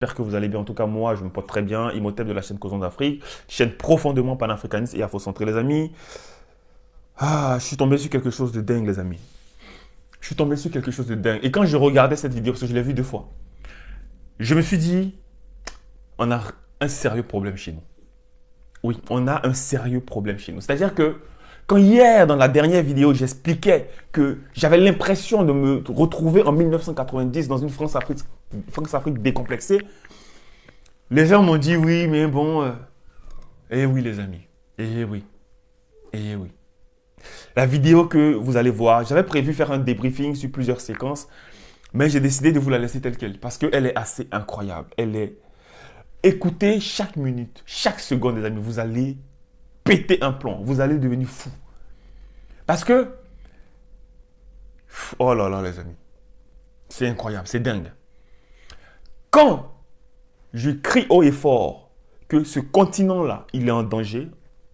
J'espère que vous allez bien. En tout cas, moi, je me porte très bien. Imhotep de la chaîne Causons d'Afrique, chaîne profondément panafricaniste et afrocentrée, les amis. Ah, je suis tombé sur quelque chose de dingue, les amis. Je suis tombé sur quelque chose de dingue. Et quand je regardais cette vidéo, parce que je l'ai vue deux fois, je me suis dit, on a un sérieux problème chez nous. Oui, on a un sérieux problème chez nous. C'est-à-dire que quand hier, dans la dernière vidéo, j'expliquais que j'avais l'impression de me retrouver en 1990 dans une France-Afrique décomplexée, les gens m'ont dit oui, mais bon, eh oui les amis, eh oui, eh oui. La vidéo que vous allez voir, j'avais prévu faire un débriefing sur plusieurs séquences, mais j'ai décidé de vous la laisser telle qu'elle parce qu'elle est assez incroyable. Elle est... Écoutez chaque minute, chaque seconde, les amis, vous allez péter un plomb, vous allez devenir fou. Parce que, oh là là les amis, c'est incroyable, c'est dingue. Quand je crie haut et fort que ce continent-là, il est en danger,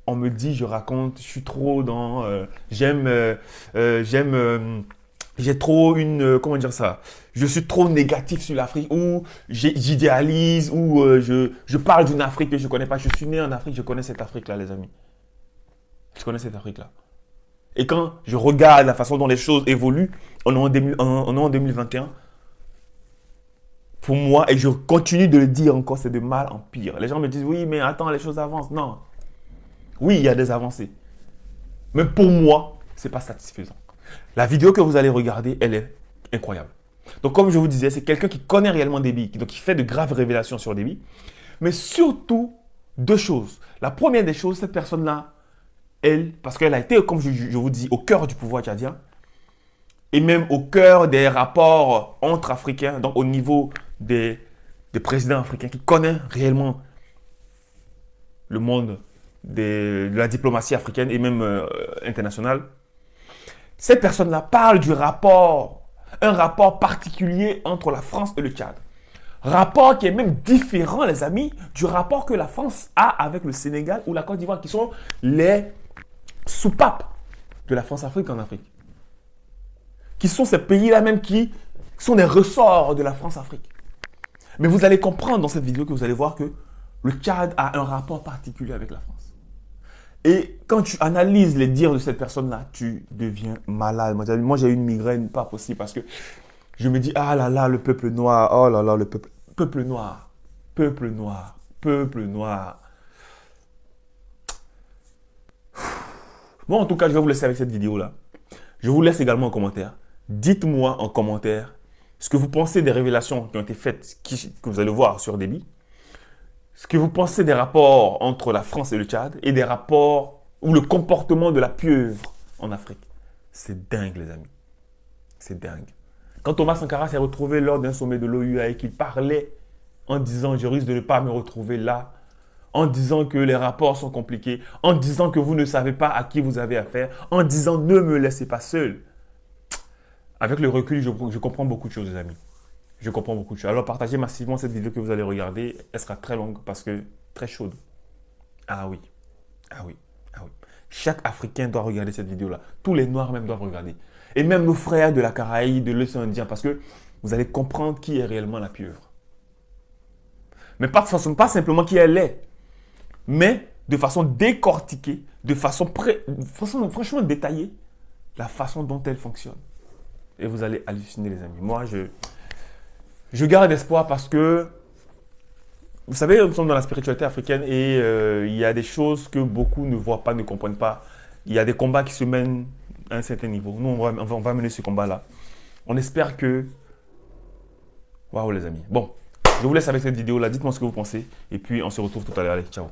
on me dit, je raconte, je suis trop dans... j'ai trop une... comment dire ça? Je suis trop négatif sur l'Afrique, ou j'idéalise, ou je parle d'une Afrique que je ne connais pas. Je suis né en Afrique, je connais cette Afrique-là, les amis. Je connais cette Afrique-là. Et quand je regarde la façon dont les choses évoluent, on est en 2021, pour moi, et je continue de le dire encore, c'est de mal en pire. Les gens me disent, oui, mais attends, les choses avancent. Non. Oui, il y a des avancées. Mais pour moi, ce n'est pas satisfaisant. La vidéo que vous allez regarder, elle est incroyable. Donc, comme je vous disais, c'est quelqu'un qui connaît réellement Déby, donc qui fait de graves révélations sur Déby. Mais surtout, deux choses. La première des choses, cette personne-là, elle, parce qu'elle a été, comme je vous dis, au cœur du pouvoir tchadien, et même au cœur des rapports entre Africains, donc au niveau des présidents africains qui connaissent réellement le monde de la diplomatie africaine et même internationale. Cette personne-là parle du rapport, un rapport particulier entre la France et le Tchad. Rapport qui est même différent, les amis, du rapport que la France a avec le Sénégal ou la Côte d'Ivoire, qui sont les soupapes de la France-Afrique en Afrique. Qui sont ces pays-là même qui sont des ressorts de la France-Afrique. Mais vous allez comprendre dans cette vidéo que vous allez voir que le Tchad a un rapport particulier avec la France. Et quand tu analyses les dires de cette personne-là, tu deviens malade. Moi, j'ai eu une migraine pas possible parce que je me dis, ah là là, le peuple noir, oh là là, le peuple noir, peuple noir, peuple noir. Bon, en tout cas, je vais vous laisser avec cette vidéo-là. Je vous laisse également en commentaire. Dites-moi en commentaire ce que vous pensez des révélations qui ont été faites, que vous allez voir sur Déby. Ce que vous pensez des rapports entre la France et le Tchad et des rapports ou le comportement de la pieuvre en Afrique. C'est dingue, les amis. C'est dingue. Quand Thomas Sankara s'est retrouvé lors d'un sommet de l'OUA et qu'il parlait en disant « je risque de ne pas me retrouver là », en disant que les rapports sont compliqués, en disant que vous ne savez pas à qui vous avez affaire, en disant « ne me laissez pas seul ». Avec le recul, je comprends beaucoup de choses, les amis. Je comprends beaucoup de choses. Alors, partagez massivement cette vidéo que vous allez regarder. Elle sera très longue parce que très chaude. Ah oui. Ah oui. Ah oui. Chaque Africain doit regarder cette vidéo-là. Tous les Noirs même doivent regarder. Et même nos frères de la Caraïbe, de l'océan Indien, parce que vous allez comprendre qui est réellement la pieuvre. Mais pas simplement qui elle est, mais de façon décortiquée, de façon franchement détaillée, la façon dont elle fonctionne. Et vous allez halluciner, les amis. Moi, je garde espoir parce que, vous savez, nous sommes dans la spiritualité africaine et il y a des choses que beaucoup ne voient pas, ne comprennent pas. Il y a des combats qui se mènent à un certain niveau. Nous, on va mener ce combat-là. On espère que... Waouh, les amis. Bon, je vous laisse avec cette vidéo-là. Dites-moi ce que vous pensez. Et puis, on se retrouve tout à l'heure. Allez, ciao.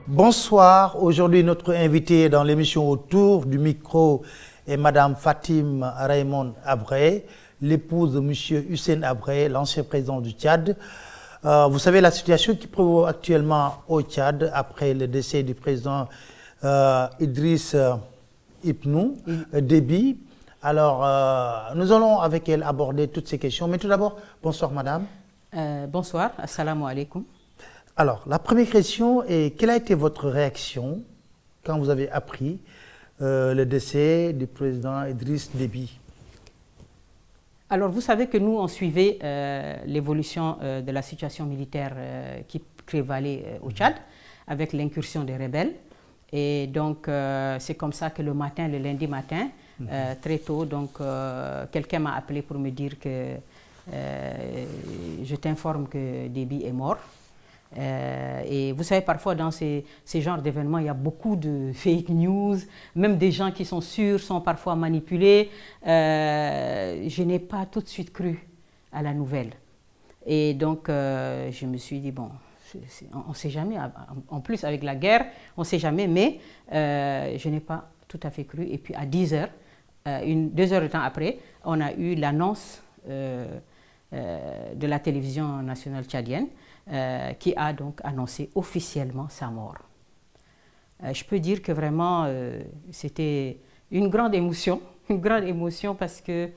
Bonsoir, aujourd'hui notre invité dans l'émission Autour du micro est Madame Fatim Raymond Habré, l'épouse de Monsieur Hussein Habré, l'ancien président du Tchad. Vous savez la situation qui prévaut actuellement au Tchad après le décès du président Idriss Itnou Déby. Alors nous allons avec elle aborder toutes ces questions. Mais tout d'abord, bonsoir Madame. Bonsoir, assalamu alaikum. Alors, la première question est, quelle a été votre réaction quand vous avez appris le décès du président Idriss Déby? Alors, vous savez que nous, on suivait l'évolution de la situation militaire qui prévalait au Tchad, avec l'incursion des rebelles. Et donc, c'est comme ça que le lundi matin, très tôt, donc quelqu'un m'a appelé pour me dire que je t'informe que Déby est mort. Et vous savez, parfois dans ces genres d'événements, il y a beaucoup de fake news, même des gens qui sont sûrs sont parfois manipulés. Je n'ai pas tout de suite cru à la nouvelle. Et donc, je me suis dit, bon, on ne sait jamais, en plus avec la guerre, on ne sait jamais, mais je n'ai pas tout à fait cru. Et puis à 10 heures, 2 heures de temps après, on a eu l'annonce de la télévision nationale tchadienne qui a donc annoncé officiellement sa mort. Je peux dire que vraiment c'était une grande émotion parce que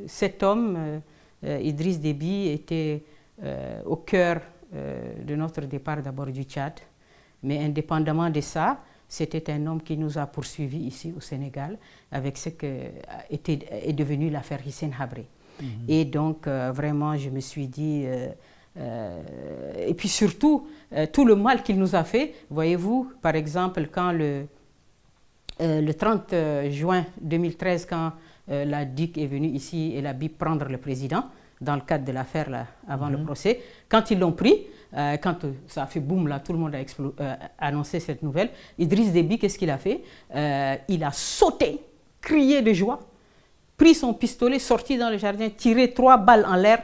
cet homme, Idriss Déby, était au cœur de notre départ d'abord du Tchad, mais indépendamment de ça, c'était un homme qui nous a poursuivis ici au Sénégal avec ce est devenu l'affaire Hissène Habré. Et donc, vraiment, je me suis dit... et puis surtout, tout le mal qu'il nous a fait, voyez-vous, par exemple, quand le 30 juin 2013, quand la DIC est venue ici et la BIP prendre le président, dans le cadre de l'affaire avant le procès, quand ils l'ont pris, quand ça a fait boum, là, tout le monde a annoncé cette nouvelle, Idriss Déby, qu'est-ce qu'il a fait? Il a sauté, crié de joie, pris son pistolet, sorti dans le jardin, tiré 3 balles en l'air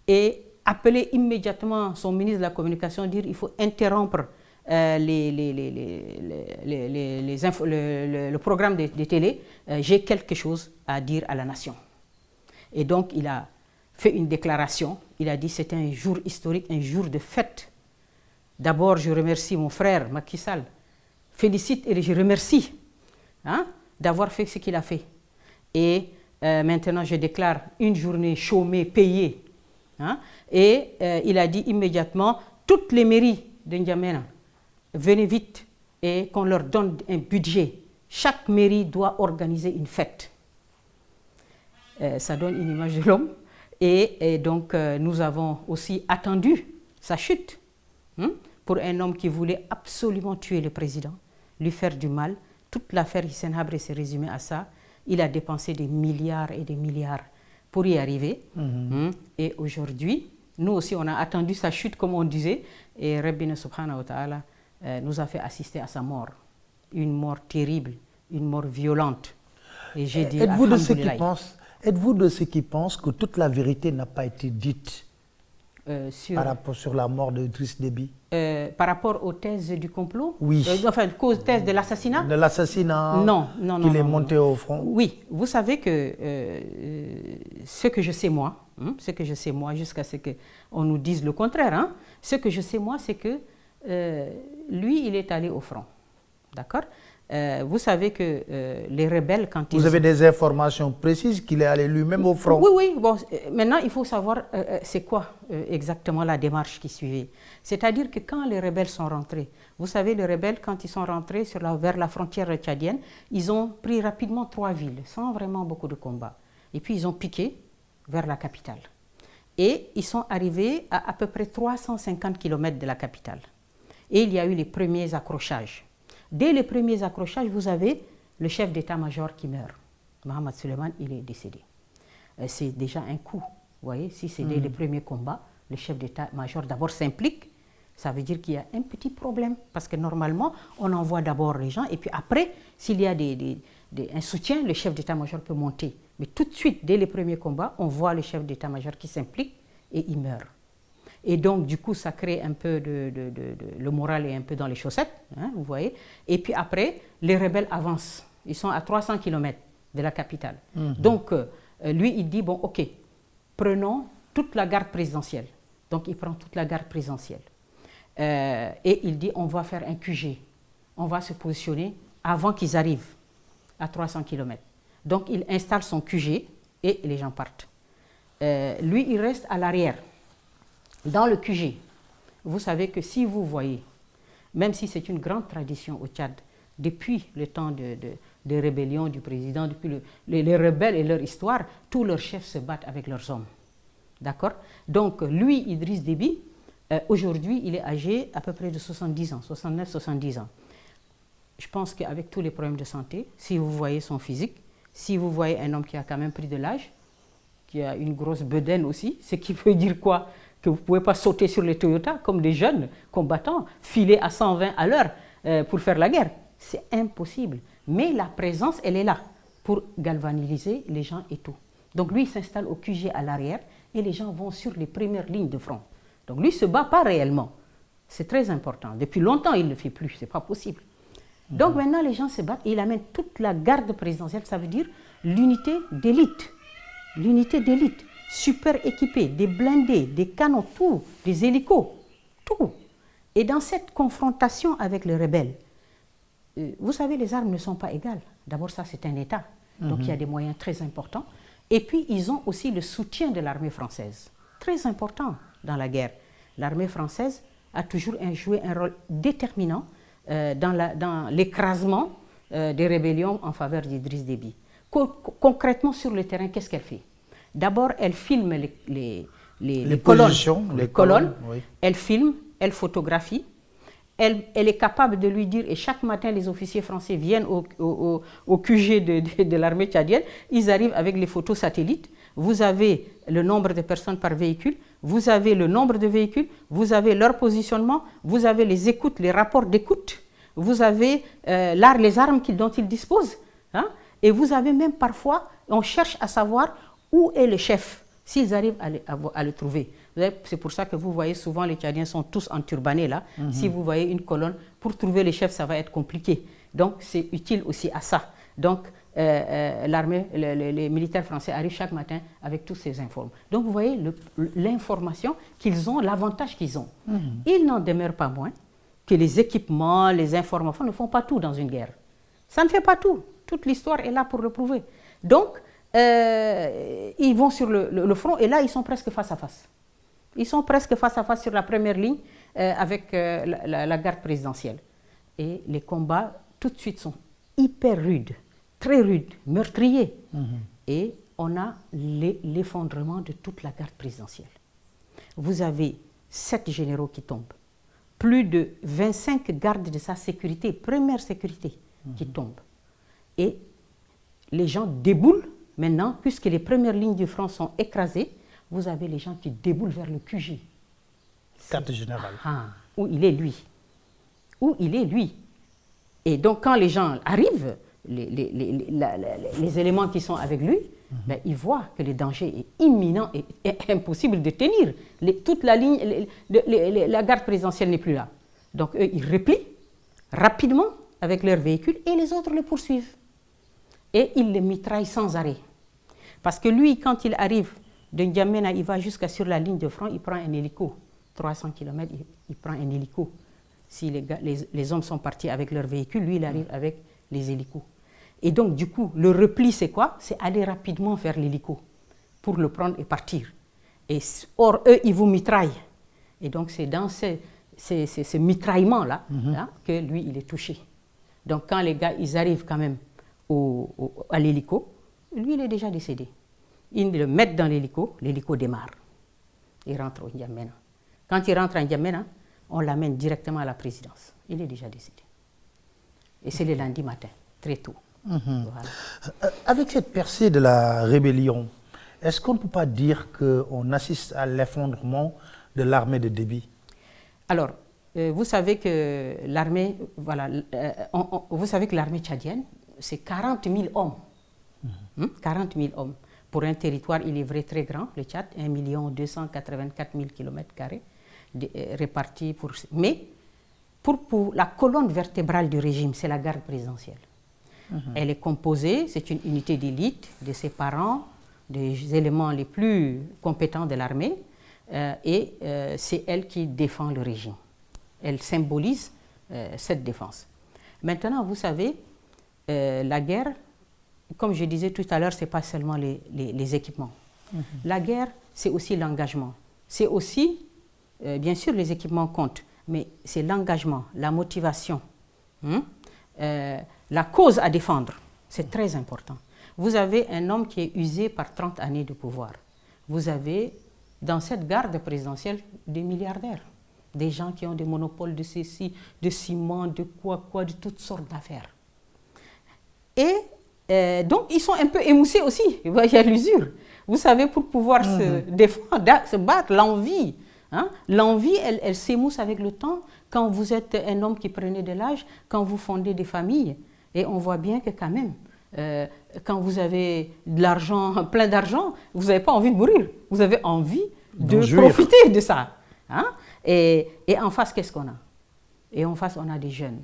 et appelé immédiatement son ministre de la Communication, dire il faut interrompre le programme de télé, j'ai quelque chose à dire à la nation. Et donc il a fait une déclaration, il a dit c'est un jour historique, un jour de fête. D'abord je remercie mon frère Macky Sall, félicite et je remercie d'avoir fait ce qu'il a fait. Et maintenant, je déclare une journée chômée, payée. Et il a dit immédiatement, toutes les mairies de N'Djamena, venez vite et qu'on leur donne un budget. Chaque mairie doit organiser une fête. Ça donne une image de l'homme. Et donc, nous avons aussi attendu sa chute pour un homme qui voulait absolument tuer le président, lui faire du mal. Toute l'affaire Hissène Habré s'est résumée à ça. Il a dépensé des milliards et des milliards pour y arriver. Et aujourd'hui, nous aussi, on a attendu sa chute, comme on disait, et Rabbina subhanahu wa ta'ala nous a fait assister à sa mort. Une mort terrible, une mort violente. Et j'ai dit, êtes-vous de ceux qui pensent que toute la vérité n'a pas été dite sur la mort d'Idriss Déby? Par rapport aux thèses du complot? Oui. Enfin, aux thèses de l'assassinat? De l'assassinat? Non. Qu'il est monté au front? Oui. Vous savez que ce que je sais moi, jusqu'à ce qu'on nous dise le contraire, ce que je sais moi, c'est que lui, il est allé au front. D'accord? Vous savez que les rebelles, quand ils... Vous avez des informations précises qu'il est allé lui-même au front? Oui. Bon, maintenant, il faut savoir c'est quoi exactement la démarche qui suivait. C'est-à-dire que quand les rebelles sont rentrés, vous savez, les rebelles, quand ils sont rentrés vers la frontière tchadienne, ils ont pris rapidement 3 villes, sans vraiment beaucoup de combats. Et puis, ils ont piqué vers la capitale. Et ils sont arrivés à peu près 350 km de la capitale. Et il y a eu les premiers accrochages. Dès les premiers accrochages, vous avez le chef d'état-major qui meurt. Mohamed Suleiman, il est décédé. C'est déjà un coup. Vous voyez, si c'est dès les premiers combats, le chef d'état-major d'abord s'implique, ça veut dire qu'il y a un petit problème. Parce que normalement, on envoie d'abord les gens et puis après, s'il y a un soutien, le chef d'état-major peut monter. Mais tout de suite, dès les premiers combats, on voit le chef d'état-major qui s'implique et il meurt. Et donc, du coup, ça crée un peu le moral est un peu dans les chaussettes, vous voyez. Et puis après, les rebelles avancent. Ils sont à 300 km de la capitale. Donc, lui, il dit, bon, ok, prenons toute la garde présidentielle. Donc, il prend toute la garde présidentielle. Et il dit, on va faire un QG. On va se positionner avant qu'ils arrivent à 300 km. Donc, il installe son QG et les gens partent. lui, il reste à l'arrière, dans le QG. Vous savez que si vous voyez, même si c'est une grande tradition au Tchad, depuis le temps des rébellions du président, depuis les rebelles et leur histoire, tous leurs chefs se battent avec leurs hommes. D'accord? Donc, lui, Idriss Déby, aujourd'hui, il est âgé à peu près de 70 ans, 69-70 ans. Je pense qu'avec tous les problèmes de santé, si vous voyez son physique, si vous voyez un homme qui a quand même pris de l'âge, qui a une grosse bedaine aussi, ce qui veut dire quoi? Que vous ne pouvez pas sauter sur les Toyota comme des jeunes combattants, filer à 120 à l'heure pour faire la guerre. C'est impossible. Mais la présence, elle est là pour galvaniser les gens et tout. Donc lui, il s'installe au QG à l'arrière et les gens vont sur les premières lignes de front. Donc lui ne se bat pas réellement. C'est très important. Depuis longtemps, il ne le fait plus. Ce n'est pas possible. Donc maintenant, les gens se battent et il amène toute la garde présidentielle. Ça veut dire l'unité d'élite. L'unité d'élite. Super équipée, des blindés, des canons, tout, des hélicos, tout. Et dans cette confrontation avec les rebelles, vous savez, les armes ne sont pas égales. D'abord, ça, c'est un État. Donc, il y a des moyens très importants. Et puis, ils ont aussi le soutien de l'armée française. Très important dans la guerre. L'armée française a toujours joué un rôle déterminant dans l'écrasement des rébellions en faveur d'Idriss Déby. Concrètement, sur le terrain, qu'est-ce qu'elle fait? D'abord, elle filme les colonnes. Oui. Elle filme, elle photographie. Elle est capable de lui dire, et chaque matin, les officiers français viennent au QG de l'armée tchadienne, ils arrivent avec les photos satellites. Vous avez le nombre de personnes par véhicule, vous avez le nombre de véhicules, vous avez leur positionnement, vous avez les écoutes, les rapports d'écoute, vous avez les armes dont ils disposent. Hein, et vous avez même parfois, on cherche à savoir où est le chef, s'ils arrivent à le trouver. C'est pour ça que vous voyez souvent les Tchadiens sont tous enturbanés là. Si vous voyez une colonne, pour trouver les chefs, ça va être compliqué. Donc c'est utile aussi à ça. Donc l'armée, les militaires français arrivent chaque matin avec tous ces informations. Donc vous voyez l'information qu'ils ont, l'avantage qu'ils ont. Il n'en demeure pas moins que les équipements, les informations ne font pas tout dans une guerre. Ça ne fait pas tout. Toute l'histoire est là pour le prouver. Donc ils vont sur le front et là ils sont presque face à face. Ils sont presque face à face sur la première ligne avec la garde présidentielle. Et les combats, tout de suite, sont hyper rudes, très rudes, meurtriers. Et on a l'effondrement de toute la garde présidentielle. Vous avez 7 généraux qui tombent, plus de 25 gardes de sa sécurité, première sécurité, qui tombent. Et les gens déboulent maintenant, puisque les premières lignes du front sont écrasées. Vous avez les gens qui déboulent vers le QG. Quartier général. Où il est lui. Où il est lui. Et donc quand les gens arrivent, les éléments qui sont avec lui, ben, ils voient que le danger est imminent et impossible de tenir. Toute la ligne, la garde présidentielle n'est plus là. Donc eux, ils replient rapidement avec leurs véhicules et les autres le poursuivent. Et ils le mitraillent sans arrêt. Parce que lui, quand il arrive de N'Djamena, il va jusqu'à sur la ligne de front, il prend un hélico. 300 km, il prend un hélico. Si les hommes sont partis avec leur véhicule, lui, il arrive avec les hélicos. Et donc, du coup, le repli, c'est quoi? C'est aller rapidement vers l'hélico pour le prendre et partir. Or, eux, ils vous mitraillent. Et donc, c'est dans ce mitraillement-là que lui, il est touché. Donc, quand les gars, ils arrivent quand même à l'hélico, lui, il est déjà décédé. Ils le mettent dans l'hélico démarre. Il rentre au N'Djamena. Quand il rentre à N'Djamena, on l'amène directement à la présidence. Il est déjà décédé. Et c'est le lundi matin, très tôt. Voilà. Avec cette percée de la rébellion, est-ce qu'on ne peut pas dire qu'on assiste à l'effondrement de l'armée de Déby? Alors, vous savez que l'armée, vous savez que l'armée tchadienne, c'est 40 000 hommes. 40 000 hommes. Pour un territoire, il est vrai très grand, le Tchad, 1 284 000 km² répartis pour... Mais pour la colonne vertébrale du régime, c'est la garde présidentielle. Elle est composée, c'est une unité d'élite, de ses parents, des éléments les plus compétents de l'armée, et c'est elle qui défend le régime. Elle symbolise cette défense. Maintenant, vous savez, la guerre, comme je disais tout à l'heure, ce n'est pas seulement les équipements. La guerre, c'est aussi l'engagement. C'est aussi, bien sûr, les équipements comptent, mais c'est l'engagement, la motivation, la cause à défendre. C'est très important. Vous avez un homme qui est usé par 30 années de pouvoir. Vous avez, dans cette garde présidentielle, des milliardaires. Des gens qui ont des monopoles de ceci, de ciment, de quoi, de toutes sortes d'affaires. Et donc, ils sont un peu émoussés aussi. Il y a l'usure. Vous savez, pour pouvoir se défendre, se battre, l'envie. Hein? L'envie, elle s'émousse avec le temps. Quand vous êtes un homme qui prenait de l'âge, quand vous fondez des familles, et on voit bien que quand même, quand vous avez de l'argent, plein d'argent, vous n'avez pas envie de mourir. Vous avez envie de profiter de ça. Hein? Et en face, qu'est-ce qu'on a? Et en face, on a des jeunes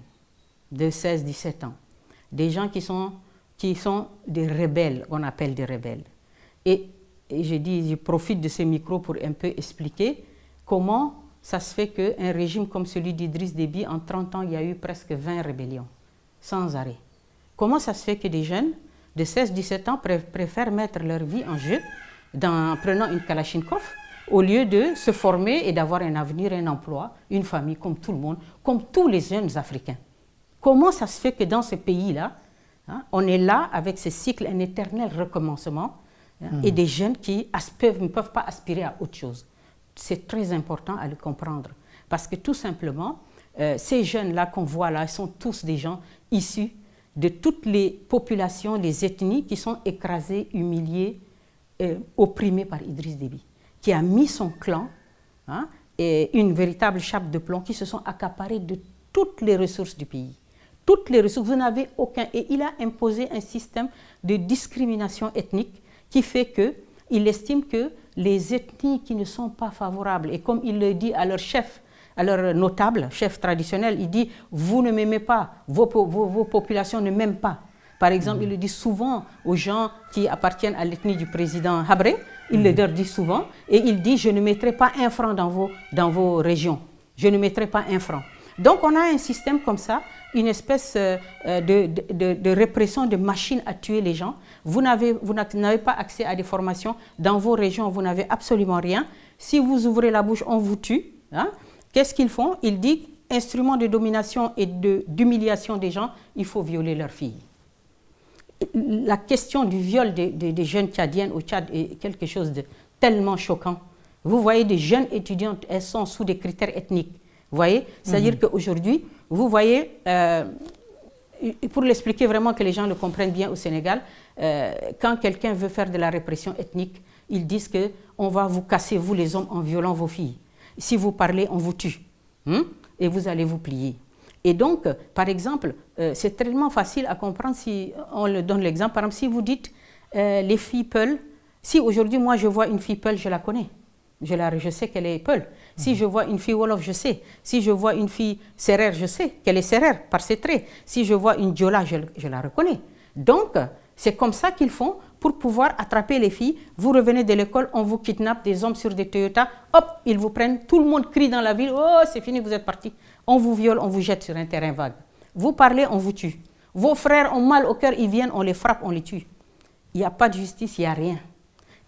de 16, 17 ans. Des gens qui sont des rebelles, on appelle des rebelles. Et je profite de ces micros pour un peu expliquer comment ça se fait qu'un régime comme celui d'Idriss Déby, en 30 ans, il y a eu presque 20 rébellions, sans arrêt. Comment ça se fait que des jeunes de 16-17 ans préfèrent mettre leur vie en jeu en prenant une Kalachnikov au lieu de se former et d'avoir un avenir, un emploi, une famille comme tout le monde, comme tous les jeunes Africains? Comment ça se fait que dans ce pays-là, on est là avec ce cycle, un éternel recommencement, et des jeunes qui ne peuvent pas aspirer à autre chose? C'est très important à le comprendre. Parce que tout simplement, ces jeunes-là qu'on voit là, ils sont tous des gens issus de toutes les populations, les ethnies qui sont écrasées, humiliées, opprimées par Idriss Déby, qui a mis son clan et une véritable chape de plomb, qui se sont accaparés de toutes les ressources du pays. Toutes les ressources, vous n'avez aucun. Et il a imposé un système de discrimination ethnique qui fait qu'il estime que les ethnies qui ne sont pas favorables, et comme il le dit à leur chef, à leur notable, chef traditionnel, il dit « vous ne m'aimez pas, vos populations ne m'aiment pas ». Par exemple, il le dit souvent aux gens qui appartiennent à l'ethnie du président Habré, il le leur dit souvent, et il dit « je ne mettrai pas un franc dans vos régions, je ne mettrai pas un franc ». Donc on a un système comme ça, une espèce de répression, de machine à tuer les gens. Vous n'avez pas accès à des formations. Dans vos régions, vous n'avez absolument rien. Si vous ouvrez la bouche, on vous tue. Hein? Qu'est-ce qu'ils font? Ils disent, instrument de domination et d'humiliation des gens, il faut violer leurs filles. La question du viol des jeunes Tchadiennes au Tchad est quelque chose de tellement choquant. Vous voyez des jeunes étudiantes, elles sont sous des critères ethniques. Vous voyez? C'est-à-dire qu'aujourd'hui, vous voyez, pour l'expliquer vraiment que les gens le comprennent bien au Sénégal, quand quelqu'un veut faire de la répression ethnique, ils disent qu'on va vous casser, vous les hommes, en violant vos filles. Si vous parlez, on vous tue. Et vous allez vous plier. Et donc, par exemple, c'est tellement facile à comprendre si on le donne l'exemple. Par exemple, si vous dites les filles Peul, si aujourd'hui, moi, je vois une fille Peul, je la connais. Je sais qu'elle est Peul. Si je vois une fille Wolof, je sais. Si je vois une fille Sérère, je sais qu'elle est Sérère par ses traits. Si je vois une Diola, je la reconnais. Donc, c'est comme ça qu'ils font pour pouvoir attraper les filles. Vous revenez de l'école, on vous kidnappe, des hommes sur des Toyota, hop, ils vous prennent, tout le monde crie dans la ville, oh, c'est fini, vous êtes partis. On vous viole, on vous jette sur un terrain vague. Vous parlez, on vous tue. Vos frères ont mal au cœur, ils viennent, on les frappe, on les tue. Il n'y a pas de justice, il n'y a rien.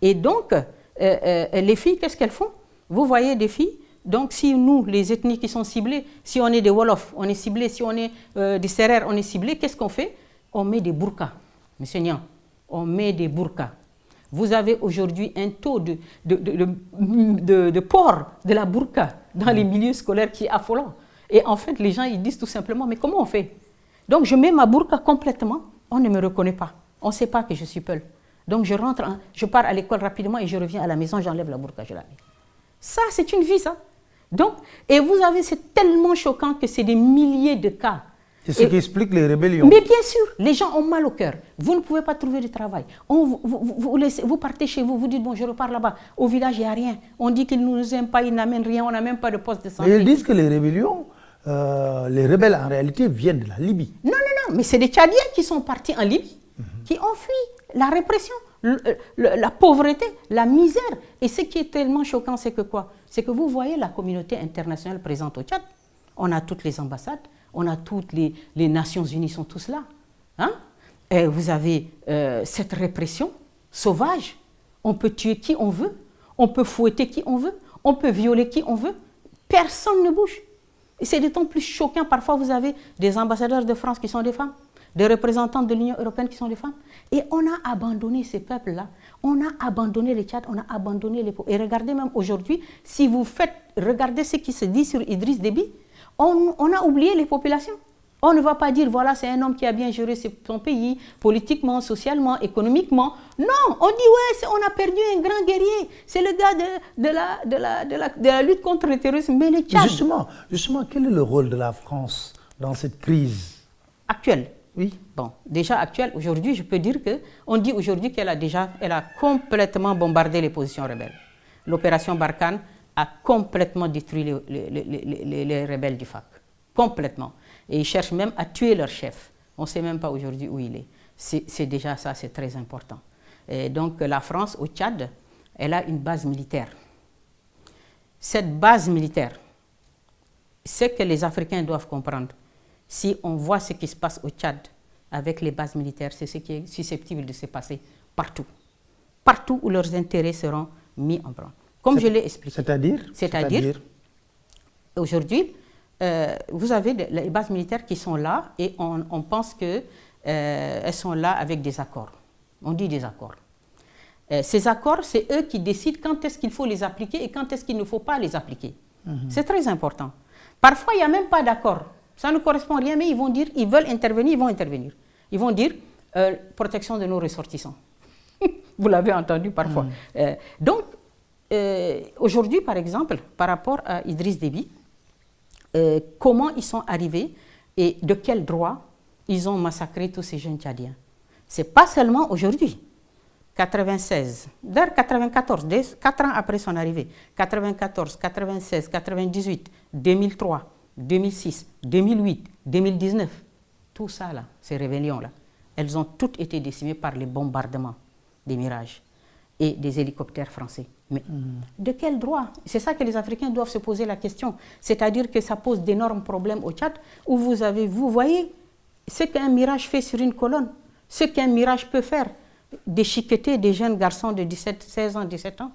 Et donc, les filles, qu'est-ce qu'elles font? Vous voyez des filles, donc si nous, les ethnies qui sont ciblées, si on est des Wolofs, on est ciblés, si on est des Sérères, on est ciblés, qu'est-ce qu'on fait? On met des burkas, monsieur Nian, on met des burkas. Vous avez aujourd'hui un taux de port de la burqa dans les milieux scolaires qui est affolant. Et en fait, les gens, ils disent tout simplement, mais comment on fait? Donc je mets ma burqa complètement, on ne me reconnaît pas, on ne sait pas que je suis Peul. Donc je pars à l'école rapidement et je reviens à la maison, j'enlève la burqa, je la mets. Ça, c'est une vie, ça. Donc, et vous avez, c'est tellement choquant que c'est des milliers de cas. C'est ce qui explique les rébellions. Mais bien sûr, les gens ont mal au cœur. Vous ne pouvez pas trouver de travail. Vous partez chez vous, vous dites, bon, je repars là-bas. Au village, il n'y a rien. On dit qu'ils ne nous aiment pas, ils n'amènent rien, on n'a même pas de poste de santé. Et ils disent que les rébellions, les rebelles en réalité viennent de la Libye. Non, mais c'est des Tchadiens qui sont partis en Libye, qui ont fui la répression, la pauvreté, la misère. Et ce qui est tellement choquant, c'est que quoi? C'est que vous voyez la communauté internationale présente au Tchad. On a toutes les ambassades, on a toutes les Nations Unies sont tous là. Hein? Et vous avez cette répression sauvage. On peut tuer qui on veut, on peut fouetter qui on veut, on peut violer qui on veut. Personne ne bouge. Et c'est d'autant plus choquant. Parfois, vous avez des ambassadeurs de France qui sont des femmes, des représentants de l'Union européenne qui sont des femmes. Et on a abandonné ces peuples-là. On a abandonné les Tchad, on a abandonné les peuples. Et regardez même aujourd'hui, si vous regardez ce qui se dit sur Idriss Déby, on a oublié les populations. On ne va pas dire, voilà, c'est un homme qui a bien géré son pays, politiquement, socialement, économiquement. Non, on dit, ouais, on a perdu un grand guerrier. C'est le gars de la lutte contre le terrorisme. Mais les Tchad... Justement, quel est le rôle de la France dans cette crise actuelle? Oui. Bon, déjà actuelle, aujourd'hui, je peux dire qu'on dit aujourd'hui qu'elle a complètement bombardé les positions rebelles. L'opération Barkhane a complètement détruit les rebelles du FARC. Complètement. Et ils cherchent même à tuer leur chef. On ne sait même pas aujourd'hui où il est. C'est déjà ça, c'est très important. Et donc la France, au Tchad, elle a une base militaire. Cette base militaire, ce que les Africains doivent comprendre, si on voit ce qui se passe au Tchad avec les bases militaires, c'est ce qui est susceptible de se passer partout. Partout où leurs intérêts seront mis en branle. Comme je l'ai expliqué. C'est-à-dire, aujourd'hui, vous avez les bases militaires qui sont là et on pense qu'elles sont là avec des accords. On dit des accords. Ces accords, c'est eux qui décident quand est-ce qu'il faut les appliquer et quand est-ce qu'il ne faut pas les appliquer. C'est très important. Parfois, il n'y a même pas d'accord. Ça ne correspond à rien, mais ils vont dire, ils veulent intervenir, ils vont intervenir. Ils vont dire, protection de nos ressortissants. Vous l'avez entendu parfois. Donc, aujourd'hui, par exemple, par rapport à Idriss Déby, comment ils sont arrivés et de quel droit ils ont massacré tous ces jeunes Tchadiens. Ce n'est pas seulement aujourd'hui. 96, d'ailleurs 94, 4 ans après son arrivée, 94, 96, 98, 2003, 2006, 2008, 2019, tout ça là, ces rébellions-là, elles ont toutes été décimées par les bombardements des Mirages et des hélicoptères français. Mais de quel droit? C'est ça que les Africains doivent se poser la question. C'est-à-dire que ça pose d'énormes problèmes au Tchad, où vous voyez ce qu'un Mirage fait sur une colonne, ce qu'un Mirage peut faire, déchiqueter des jeunes garçons de 16 ans, 17 ans,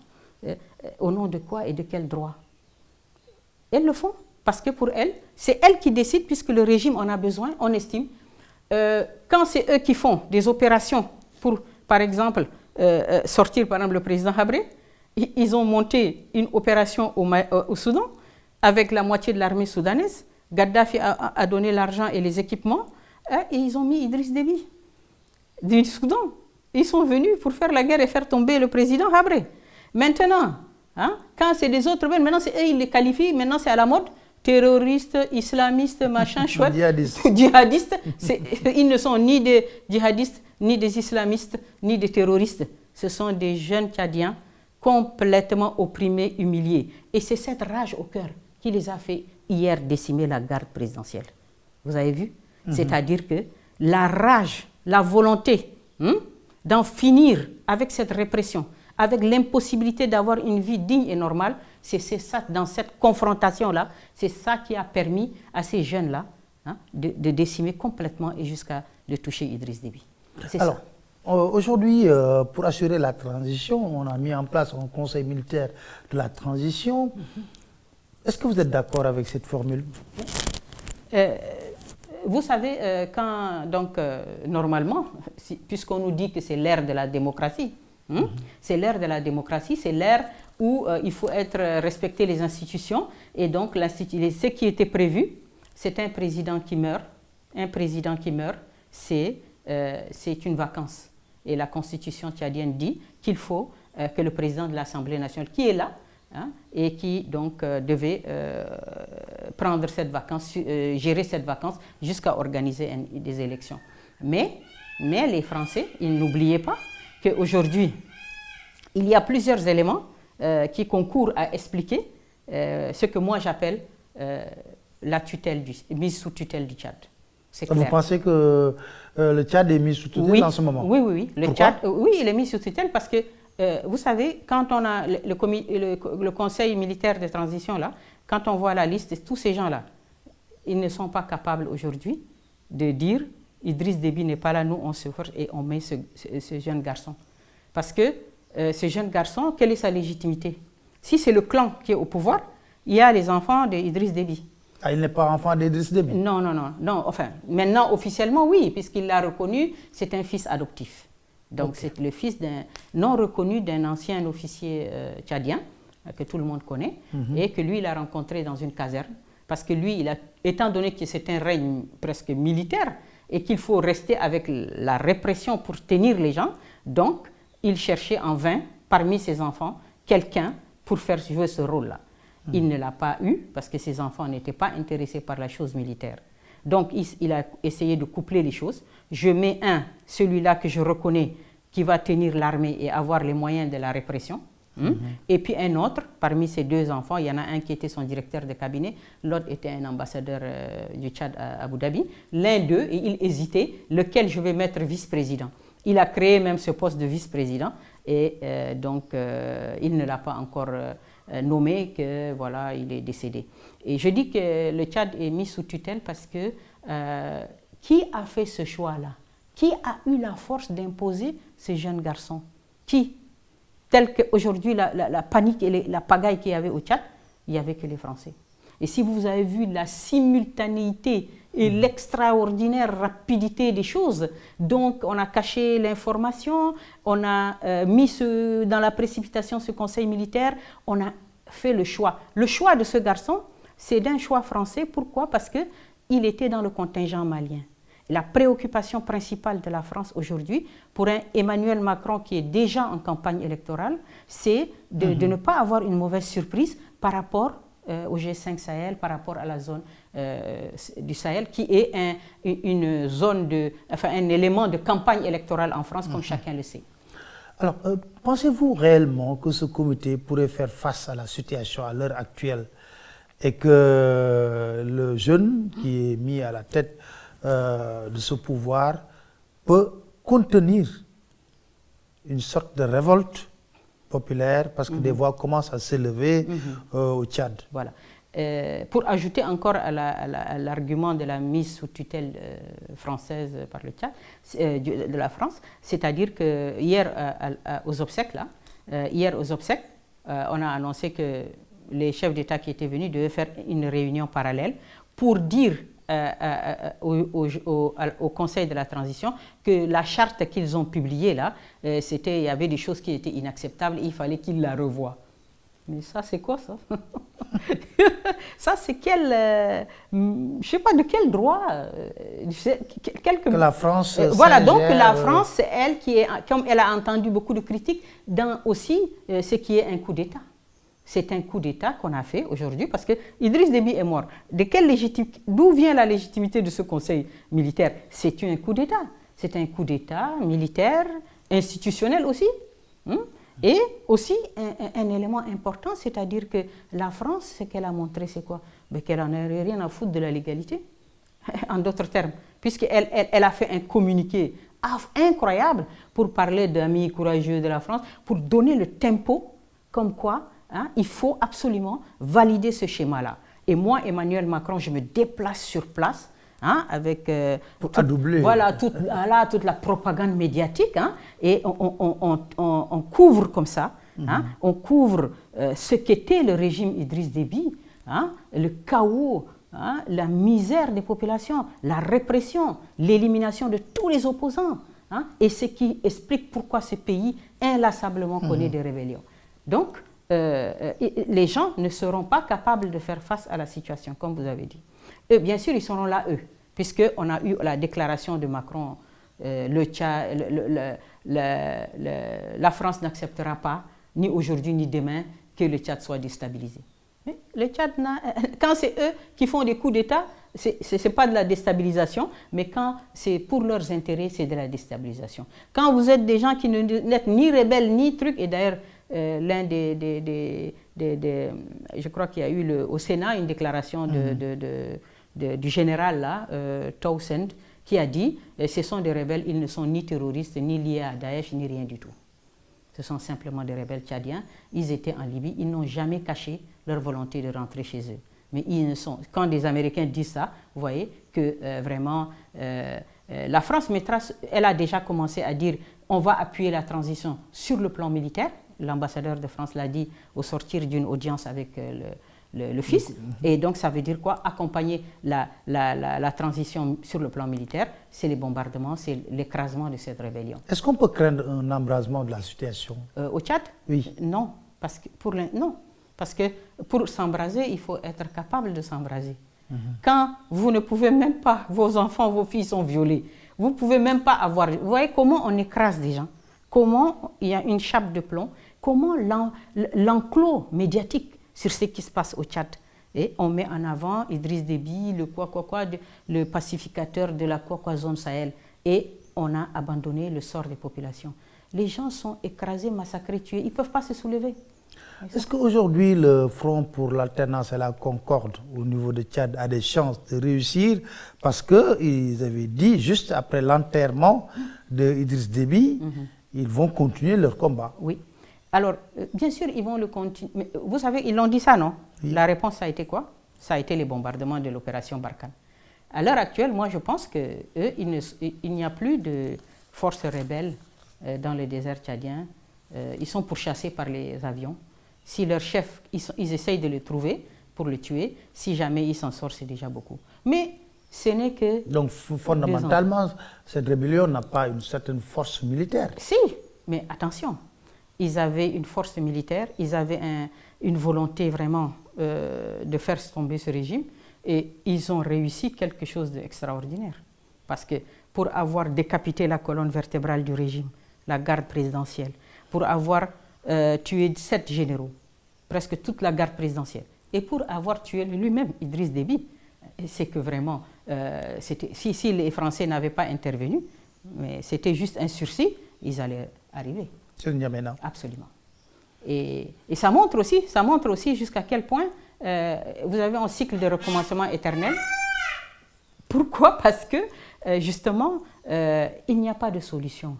au nom de quoi et de quel droit? Elles le font, parce que pour elles, c'est elles qui décident, puisque le régime en a besoin, on estime. Quand c'est eux qui font des opérations pour, par exemple, sortir par exemple le président Habré, ils ont monté une opération au Soudan avec la moitié de l'armée soudanaise. Gaddafi a donné l'argent et les équipements et ils ont mis Idriss Déby du Soudan. Ils sont venus pour faire la guerre et faire tomber le président Habré. Maintenant, quand c'est des autres, maintenant c'est eux, ils les qualifient, maintenant c'est à la mode, terroristes, islamistes, machin, chouette, djihadistes. Ils ne sont ni des djihadistes, ni des islamistes, ni des terroristes. Ce sont des jeunes Tchadiens complètement opprimés, humiliés. Et c'est cette rage au cœur qui les a fait hier décimer la garde présidentielle. Vous avez vu? C'est-à-dire que la rage, la volonté d'en finir avec cette répression, avec l'impossibilité d'avoir une vie digne et normale, c'est ça, dans cette confrontation-là, c'est ça qui a permis à ces jeunes-là de décimer complètement et jusqu'à de toucher Idriss Déby. Alors, aujourd'hui, pour assurer la transition, on a mis en place un conseil militaire de la transition. Est-ce que vous êtes d'accord avec cette formule? Vous savez, normalement, puisqu'on nous dit que c'est l'ère de la démocratie, c'est l'ère de la démocratie, c'est l'ère où il faut respecter les institutions. Et donc, ce qui était prévu, c'est un président qui meurt. Un président qui meurt, c'est une vacance. Et la constitution tchadienne dit qu'il faut que le président de l'Assemblée nationale, qui est là, et qui donc devait prendre cette vacance, gérer cette vacance jusqu'à organiser des élections. Mais les Français, ils n'oubliaient pas qu'aujourd'hui, il y a plusieurs éléments qui concourent à expliquer ce que moi j'appelle la mise sous tutelle du Tchad. Vous pensez que le Tchad est mis sous tutelle en ce moment? Oui. Le Tchad, il est mis sous tutelle parce que vous savez, quand on a le Conseil militaire de transition, là, quand on voit la liste de tous ces gens-là, ils ne sont pas capables aujourd'hui de dire Idriss Déby n'est pas là, nous on se force et on met ce jeune garçon. Parce que ce jeune garçon, quelle est sa légitimité? Si c'est le clan qui est au pouvoir, il y a les enfants d'Idriss Déby. Ah, il n'est pas enfant d'Idriss Déby? Non, non, non, non. Enfin, maintenant, officiellement, oui, puisqu'il l'a reconnu, c'est un fils adoptif. Donc, c'est le fils d'un non reconnu d'un ancien officier tchadien, que tout le monde connaît, et que lui, il a rencontré dans une caserne. Parce que lui, étant donné que c'est un règne presque militaire, et qu'il faut rester avec la répression pour tenir les gens, donc, il cherchait en vain, parmi ses enfants, quelqu'un pour faire jouer ce rôle-là. Il ne l'a pas eu, parce que ses enfants n'étaient pas intéressés par la chose militaire. Donc, il a essayé de coupler les choses. Je mets celui-là que je reconnais, qui va tenir l'armée et avoir les moyens de la répression. Et puis un autre, parmi ces deux enfants, il y en a un qui était son directeur de cabinet, l'autre était un ambassadeur du Tchad à Abu Dhabi. L'un d'eux, et il hésitait, lequel je vais mettre vice-président. Il a créé même ce poste de vice-président et donc il ne l'a pas encore nommé, que voilà, il est décédé. Et je dis que le Tchad est mis sous tutelle parce que qui a fait ce choix-là? Qui a eu la force d'imposer ces jeunes garçons? Qui? Tel qu'aujourd'hui, la panique et la pagaille qu'il y avait au Tchad, il n'y avait que les Français. Et si vous avez vu la simultanéité et l'extraordinaire rapidité des choses, donc on a caché l'information, on a mis dans la précipitation ce conseil militaire, on a fait le choix. Le choix de ce garçon, c'est d'un choix français. Pourquoi? Parce qu'il était dans le contingent malien. La préoccupation principale de la France aujourd'hui, pour un Emmanuel Macron qui est déjà en campagne électorale, c'est de ne pas avoir une mauvaise surprise par rapport au G5 Sahel, par rapport à la zone du Sahel, qui est une zone un élément de campagne électorale en France, comme chacun le sait. Alors, pensez-vous réellement que ce comité pourrait faire face à la situation à l'heure actuelle et que le jeune qui est mis à la tête de ce pouvoir peut contenir une sorte de révolte populaire parce que des voix commencent à s'élever au Tchad? Voilà. Pour ajouter encore à l'argument de la mise sous tutelle française par le Tchad, de la France, c'est-à-dire que hier aux obsèques, on a annoncé que les chefs d'État qui étaient venus devaient faire une réunion parallèle pour dire au Conseil de la transition que la charte qu'ils ont publiée là, il y avait des choses qui étaient inacceptables et il fallait qu'ils la revoient. Mais ça, c'est quoi ça? Ça, c'est je ne sais pas de quel droit. Que la France. Voilà, donc la France, elle, comme elle a entendu beaucoup de critiques dans aussi ce qui est un coup d'État. C'est un coup d'État qu'on a fait aujourd'hui parce que Idriss Déby est mort. D'où vient la légitimité de ce conseil militaire? C'est un coup d'État. C'est un coup d'État militaire, institutionnel aussi. Et aussi un élément important, c'est-à-dire que la France, ce qu'elle a montré, c'est quoi? Qu'elle n'en a rien à foutre de la légalité, en d'autres termes, puisqu'elle a fait un communiqué incroyable pour parler d'amis courageux de la France, pour donner le tempo comme quoi il faut absolument valider ce schéma-là. Et moi, Emmanuel Macron, je me déplace sur place avec toute la propagande médiatique et on couvre comme ça, on couvre ce qu'était le régime Idriss Déby, le chaos, la misère des populations, la répression, l'élimination de tous les opposants, et ce qui explique pourquoi ce pays inlassablement connaît des rébellions. Donc, les gens ne seront pas capables de faire face à la situation, comme vous avez dit. Eux, bien sûr, ils seront là, puisqu'on a eu la déclaration de Macron, la France n'acceptera pas, ni aujourd'hui ni demain, que le Tchad soit déstabilisé. Mais le Tchad, quand c'est eux qui font des coups d'État, ce n'est pas de la déstabilisation, mais quand c'est pour leurs intérêts, c'est de la déstabilisation. Quand vous êtes des gens qui n'êtes ni rebelles, ni trucs, et d'ailleurs, l'un je crois qu'il y a eu au Sénat une déclaration du général là, Townsend, qui a dit ce sont des rebelles, ils ne sont ni terroristes, ni liés à Daesh, ni rien du tout. Ce sont simplement des rebelles tchadiens. Ils étaient en Libye, ils n'ont jamais caché leur volonté de rentrer chez eux. Mais quand des Américains disent ça, vous voyez que vraiment la France elle a déjà commencé à dire on va appuyer la transition sur le plan militaire. L'ambassadeur de France l'a dit au sortir d'une audience avec le fils. Et donc, ça veut dire quoi? Accompagner la transition sur le plan militaire, c'est les bombardements, c'est l'écrasement de cette rébellion. Est-ce qu'on peut craindre un embrasement de la situation? Au Tchad? Oui. Non, parce que pour s'embraser, il faut être capable de s'embraser. Quand vous ne pouvez même pas, vos enfants, vos filles sont violés, vous ne pouvez même pas avoir... Vous voyez comment on écrase des gens? Comment il y a une chape de plomb? Comment l'enclos médiatique sur ce qui se passe au Tchad? Et on met en avant Idriss Déby, le pacificateur de la zone Sahel. Et on a abandonné le sort des populations. Les gens sont écrasés, massacrés, tués. Ils ne peuvent pas se soulever. Est-ce qu'aujourd'hui, le Front pour l'alternance et la concorde au niveau de Tchad a des chances de réussir? Parce qu'ils avaient dit, juste après l'enterrement d'Idriss Déby, ils vont continuer leur combat. Oui. Alors, bien sûr, ils vont le continuer. Mais vous savez, ils l'ont dit ça, non? Oui. La réponse, ça a été quoi? Ça a été les bombardements de l'opération Barkhane. À l'heure actuelle, moi, je pense qu'il n'y a plus de forces rebelles dans le désert tchadien. Ils sont pourchassés par les avions. Si leur chef, ils essayent de le trouver pour le tuer. Si jamais il s'en sort, c'est déjà beaucoup. Mais ce n'est que... Donc, fondamentalement, cette rébellion n'a pas une certaine force militaire. Si, mais attention. Ils avaient une force militaire, ils avaient une volonté vraiment de faire tomber ce régime et ils ont réussi quelque chose d'extraordinaire. Parce que pour avoir décapité la colonne vertébrale du régime, la garde présidentielle, pour avoir tué 7 généraux, presque toute la garde présidentielle, et pour avoir tué lui-même Idriss Déby, c'est que vraiment, si les Français n'avaient pas intervenu, mais c'était juste un sursis, ils allaient arriver. Sur N'Djamena. Absolument. Et ça montre aussi jusqu'à quel point vous avez un cycle de recommencement éternel. Pourquoi? Parce que justement, il n'y a pas de solution.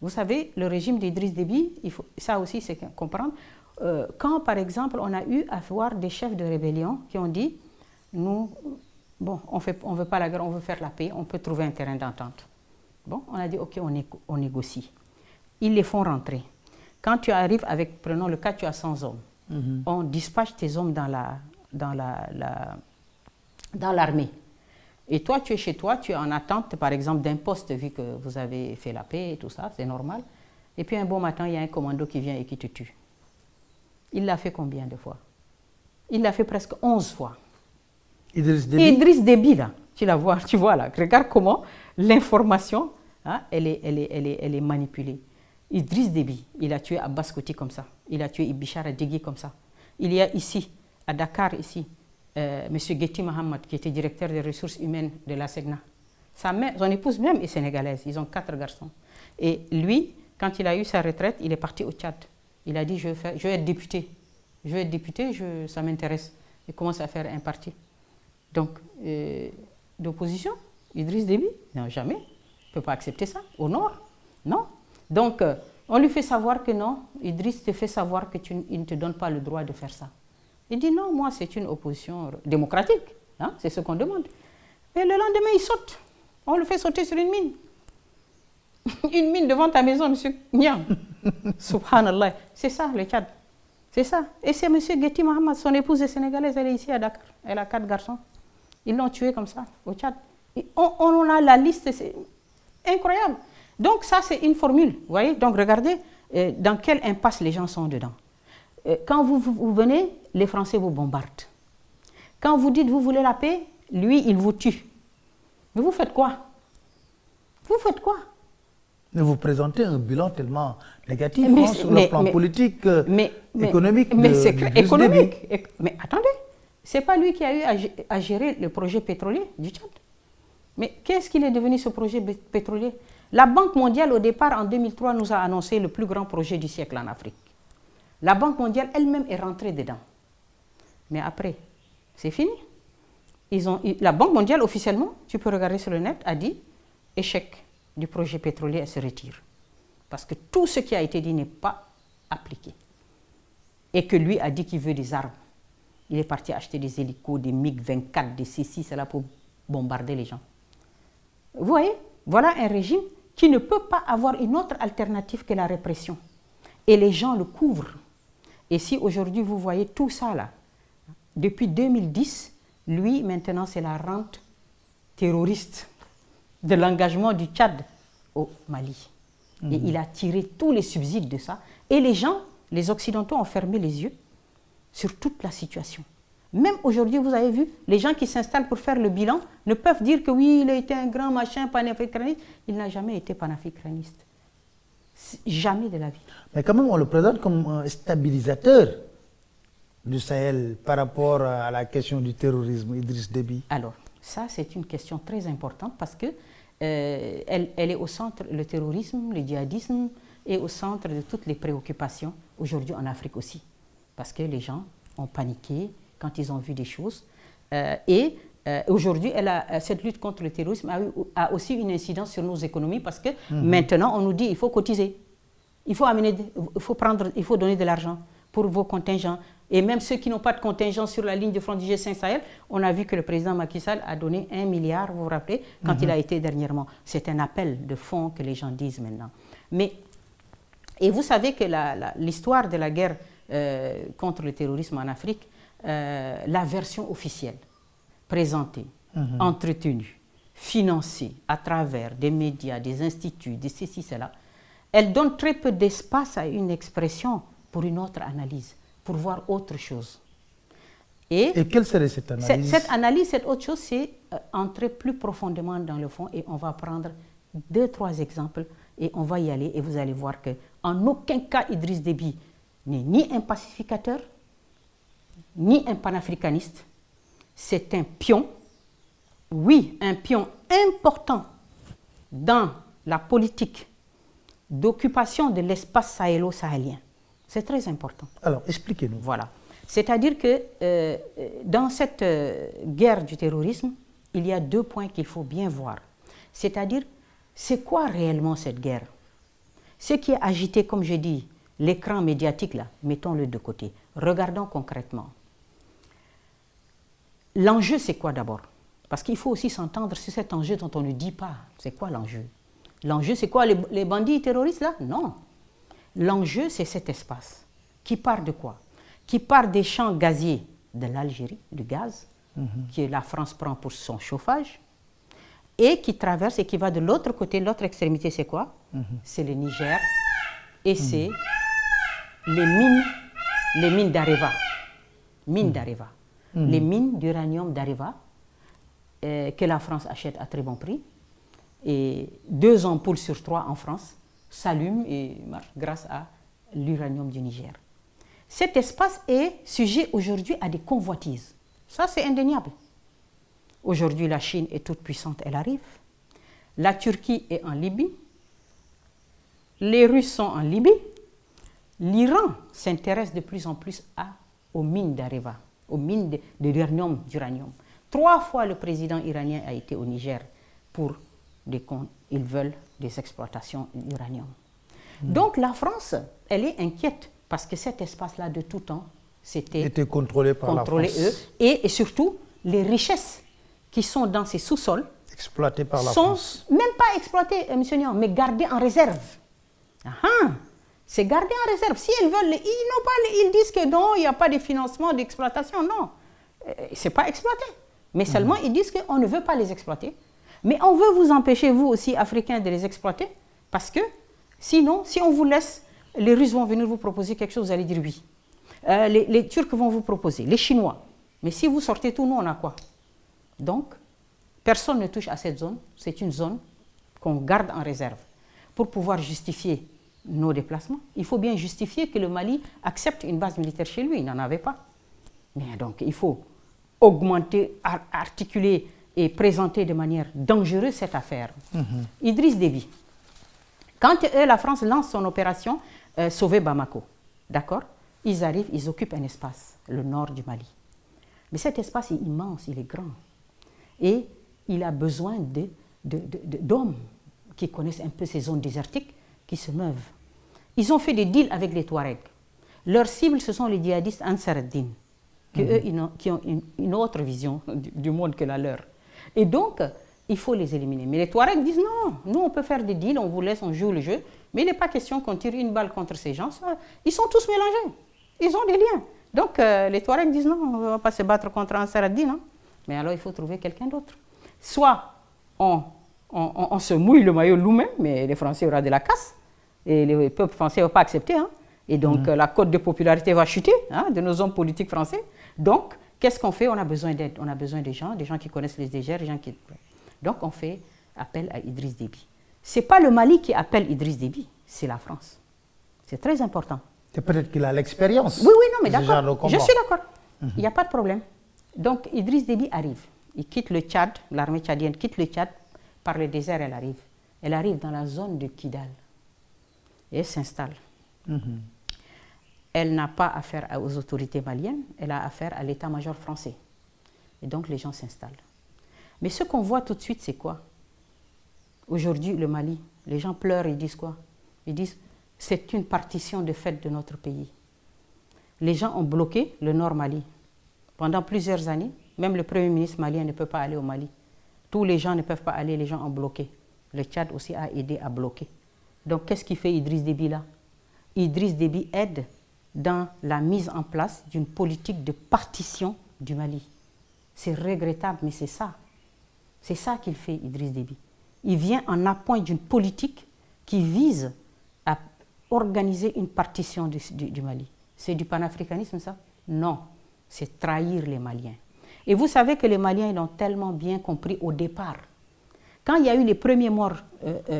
Vous savez, le régime d'Idriss Déby, ça aussi c'est comprendre, quand par exemple on a eu à voir des chefs de rébellion qui ont dit, nous, bon, on veut pas la guerre, on veut faire la paix, on peut trouver un terrain d'entente. Bon, on a dit, ok, on négocie. Ils les font rentrer. Quand tu arrives avec, prenons le cas, tu as 100 hommes. On dispatche tes hommes dans l'armée. Et toi, tu es chez toi, tu es en attente, par exemple, d'un poste, vu que vous avez fait la paix et tout ça, c'est normal. Et puis un bon matin, il y a un commando qui vient et qui te tue. Il l'a fait combien de fois? Il l'a fait presque 11 fois. Idriss Déby? Idriss Déby, là, tu vois là, regarde comment l'information, hein, elle est manipulée. Idriss Déby, il a tué Abbas Koti comme ça. Il a tué Ibichar Adjegui comme ça. Il y a ici, à Dakar, ici, M. Geti Mohamed, qui était directeur des ressources humaines de la SEGNA. Son épouse même est sénégalaise. Ils ont 4 garçons. Et lui, quand il a eu sa retraite, il est parti au Tchad. Il a dit, je vais être député. Je vais être député, ça m'intéresse. Il commence à faire un parti. Donc, d'opposition, Idriss Déby, non, jamais. Il ne peut pas accepter ça. Au nord, non. Donc, on lui fait savoir que non, Idriss te fait savoir qu'il ne te donne pas le droit de faire ça. Il dit non, moi c'est une opposition démocratique, hein, c'est ce qu'on demande. Et le lendemain, il saute. On le fait sauter sur une mine. Une mine devant ta maison, monsieur Niam. Subhanallah. C'est ça, le Tchad. C'est ça. Et c'est monsieur Geti Mohamed, son épouse est sénégalaise, elle est ici à Dakar. Elle a 4 garçons. Ils l'ont tué comme ça, au Tchad. Et on a la liste, c'est incroyable. Donc ça, c'est une formule, vous voyez. Donc regardez dans quelle impasse les gens sont dedans. Quand vous venez, les Français vous bombardent. Quand vous dites vous voulez la paix, lui, il vous tue. Mais vous faites quoi? Vous faites quoi? Mais vous présentez un bilan tellement négatif sur le plan politique, économique. Mais c'est économique. Mais attendez, ce n'est pas lui qui a eu à gérer le projet pétrolier du Tchad. Mais qu'est-ce qu'il est devenu ce projet pétrolier? La Banque mondiale, au départ, en 2003, nous a annoncé le plus grand projet du siècle en Afrique. La Banque mondiale elle-même est rentrée dedans. Mais après, c'est fini. La Banque mondiale, officiellement, tu peux regarder sur le net, a dit échec du projet pétrolier, elle se retire. Parce que tout ce qui a été dit n'est pas appliqué. Et que lui a dit qu'il veut des armes. Il est parti acheter des hélicos, des MiG-24, des C6, c'est là pour bombarder les gens. Vous voyez, voilà un régime qui ne peut pas avoir une autre alternative que la répression. Et les gens le couvrent. Et si aujourd'hui vous voyez tout ça là, depuis 2010, lui maintenant c'est la rente terroriste de l'engagement du Tchad au Mali. Et il a tiré tous les subsides de ça. Et les gens, les Occidentaux ont fermé les yeux sur toute la situation. Même aujourd'hui, vous avez vu, les gens qui s'installent pour faire le bilan ne peuvent dire que oui, il a été un grand machin panafricaniste. Il n'a jamais été panafricaniste. Jamais de la vie. Mais quand même, on le présente comme un stabilisateur du Sahel par rapport à la question du terrorisme, Idriss Déby. Alors, ça, c'est une question très importante parce que elle est au centre, le terrorisme, le djihadisme est au centre de toutes les préoccupations aujourd'hui en Afrique aussi. Parce que les gens ont paniqué quand ils ont vu des choses. Aujourd'hui, cette lutte contre le terrorisme a aussi une incidence sur nos économies parce que maintenant, on nous dit qu'il faut cotiser. Il faut donner de l'argent pour vos contingents. Et même ceux qui n'ont pas de contingent sur la ligne de front du G5 Sahel, on a vu que le président Macky Sall a donné 1 milliard, vous vous rappelez, quand il a été dernièrement. C'est un appel de fonds que les gens disent maintenant. Et vous savez que l'histoire de la guerre contre le terrorisme en Afrique, la version officielle, présentée, entretenue, financée à travers des médias, des instituts, des ceci, cela, elle donne très peu d'espace à une expression pour une autre analyse, pour voir autre chose. Et quelle serait cette analyse? Cette analyse, cette autre chose, c'est entrer plus profondément dans le fond et on va prendre 2-3 exemples et on va y aller et vous allez voir qu'en aucun cas Idriss Déby n'est ni un pacificateur, ni un panafricaniste. C'est un pion, oui, un pion important dans la politique d'occupation de l'espace sahélo-sahélien. C'est très important. Alors, expliquez-nous. Voilà. C'est-à-dire que dans cette guerre du terrorisme, il y a 2 points qu'il faut bien voir. C'est-à-dire, c'est quoi réellement cette guerre? Ce qui est agité, comme j'ai dit, l'écran médiatique, là, mettons-le de côté. Regardons concrètement. L'enjeu, c'est quoi d'abord? Parce qu'il faut aussi s'entendre sur cet enjeu dont on ne dit pas. C'est quoi l'enjeu? L'enjeu, c'est quoi, les bandits terroristes, là? Non. L'enjeu, c'est cet espace. Qui part de quoi? Qui part des champs gaziers de l'Algérie, du gaz, que la France prend pour son chauffage, et qui traverse et qui va de l'autre côté, l'autre extrémité, c'est quoi? C'est le Niger, et c'est les mines d'Areva. Les mines d'uranium d'Areva, que la France achète à très bon prix, et 2 ampoules sur 3 en France s'allument et marchent grâce à l'uranium du Niger. Cet espace est sujet aujourd'hui à des convoitises. Ça, c'est indéniable. Aujourd'hui, la Chine est toute puissante, elle arrive. La Turquie est en Libye. Les Russes sont en Libye. L'Iran s'intéresse de plus en plus aux mines d'Areva, aux mines de d'uranium. 3 fois le président iranien a été au Niger pour ils veulent des exploitations d'uranium. Donc la France, elle est inquiète parce que cet espace-là de tout temps, c'était contrôlé par la France. Et surtout, les richesses qui sont dans ces sous-sols exploitées par la France. Même pas exploitées, M. Niang, mais gardées en réserve. C'est gardé en réserve. Si elles veulent, ils disent que non, il n'y a pas de financement d'exploitation. Non, ce n'est pas exploité. Mais seulement, ils disent qu'on ne veut pas les exploiter. Mais on veut vous empêcher, vous aussi, Africains, de les exploiter. Parce que sinon, si on vous laisse, les Russes vont venir vous proposer quelque chose, vous allez dire oui. Les Turcs vont vous proposer, les Chinois. Mais si vous sortez tout, nous, on a quoi? Donc, personne ne touche à cette zone. C'est une zone qu'on garde en réserve. Pour pouvoir justifier nos déplacements, il faut bien justifier que le Mali accepte une base militaire chez lui. Il n'en avait pas. Mais donc, il faut augmenter, articuler et présenter de manière dangereuse cette affaire. Idriss Déby, quand la France lance son opération Sauver Bamako, d'accord, ils arrivent, ils occupent un espace, le nord du Mali. Mais cet espace est immense, il est grand. Et il a besoin d'hommes qui connaissent un peu ces zones désertiques, qui se meuvent. Ils ont fait des deals avec les Touaregs. Leur cible, ce sont les djihadistes Ansar ad-Din, qui ont une autre vision du monde que la leur. Et donc, il faut les éliminer. Mais les Touaregs disent non, nous on peut faire des deals, on vous laisse, on joue le jeu, mais il n'est pas question qu'on tire une balle contre ces gens. Ils sont tous mélangés, ils ont des liens. Donc les Touaregs disent non, on ne va pas se battre contre Ansar ad-Din, non. Mais alors il faut trouver quelqu'un d'autre. Soit on se mouille le maillot nous-mêmes, mais les Français auront de la casse, et les peuples français ne vont pas accepter. Hein. Et donc la cote de popularité va chuter de nos hommes politiques français. Donc, qu'est-ce qu'on fait? On a besoin d'aide, on a besoin des gens qui connaissent les DGR, des gens qui... Donc, on fait appel à Idriss Déby. Ce n'est pas le Mali qui appelle Idriss Déby, c'est la France. C'est très important. C'est peut-être qu'il a l'expérience. Oui, non, mais d'accord. Je suis d'accord. Il n'y a pas de problème. Donc, Idriss Déby arrive. Il quitte le Tchad, l'armée tchadienne quitte le Tchad, par le désert, elle arrive. Elle arrive dans la zone de Kidal. Et elle s'installe. Elle n'a pas affaire aux autorités maliennes, elle a affaire à l'état-major français. Et donc les gens s'installent. Mais ce qu'on voit tout de suite, c'est quoi? Aujourd'hui, le Mali, les gens pleurent, ils disent quoi? Ils disent, c'est une partition de fait de notre pays. Les gens ont bloqué le Nord Mali. Pendant plusieurs années, même le Premier ministre malien ne peut pas aller au Mali. Tous les gens ne peuvent pas aller, les gens ont bloqué. Le Tchad aussi a aidé à bloquer. Donc qu'est-ce qu'il fait Idriss Déby là? Idriss Déby aide dans la mise en place d'une politique de partition du Mali. C'est regrettable, mais c'est ça. C'est ça qu'il fait, Idriss Déby. Il vient en appoint d'une politique qui vise à organiser une partition du Mali. C'est du panafricanisme, ça? Non, c'est trahir les Maliens. Et vous savez que les Maliens, ils l'ont tellement bien compris au départ. Quand il y a eu les premiers morts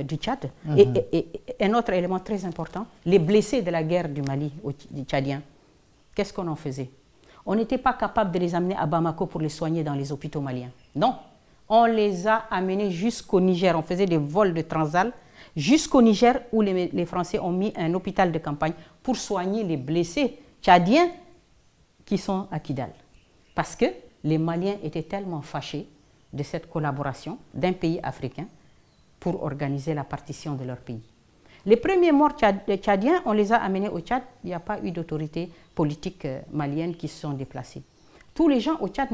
du Tchad, et un autre élément très important, les blessés de la guerre du Mali, du Tchadien, qu'est-ce qu'on en faisait? On n'était pas capable de les amener à Bamako pour les soigner dans les hôpitaux maliens. Non, on les a amenés jusqu'au Niger. On faisait des vols de Transal jusqu'au Niger où les Français ont mis un hôpital de campagne pour soigner les blessés tchadiens qui sont à Kidal. Parce que les Maliens étaient tellement fâchés de cette collaboration d'un pays africain pour organiser la partition de leur pays. Les premiers morts tchadiens, on les a amenés au Tchad. Il n'y a pas eu d'autorité politique malienne qui se sont déplacées. Tous les gens au Tchad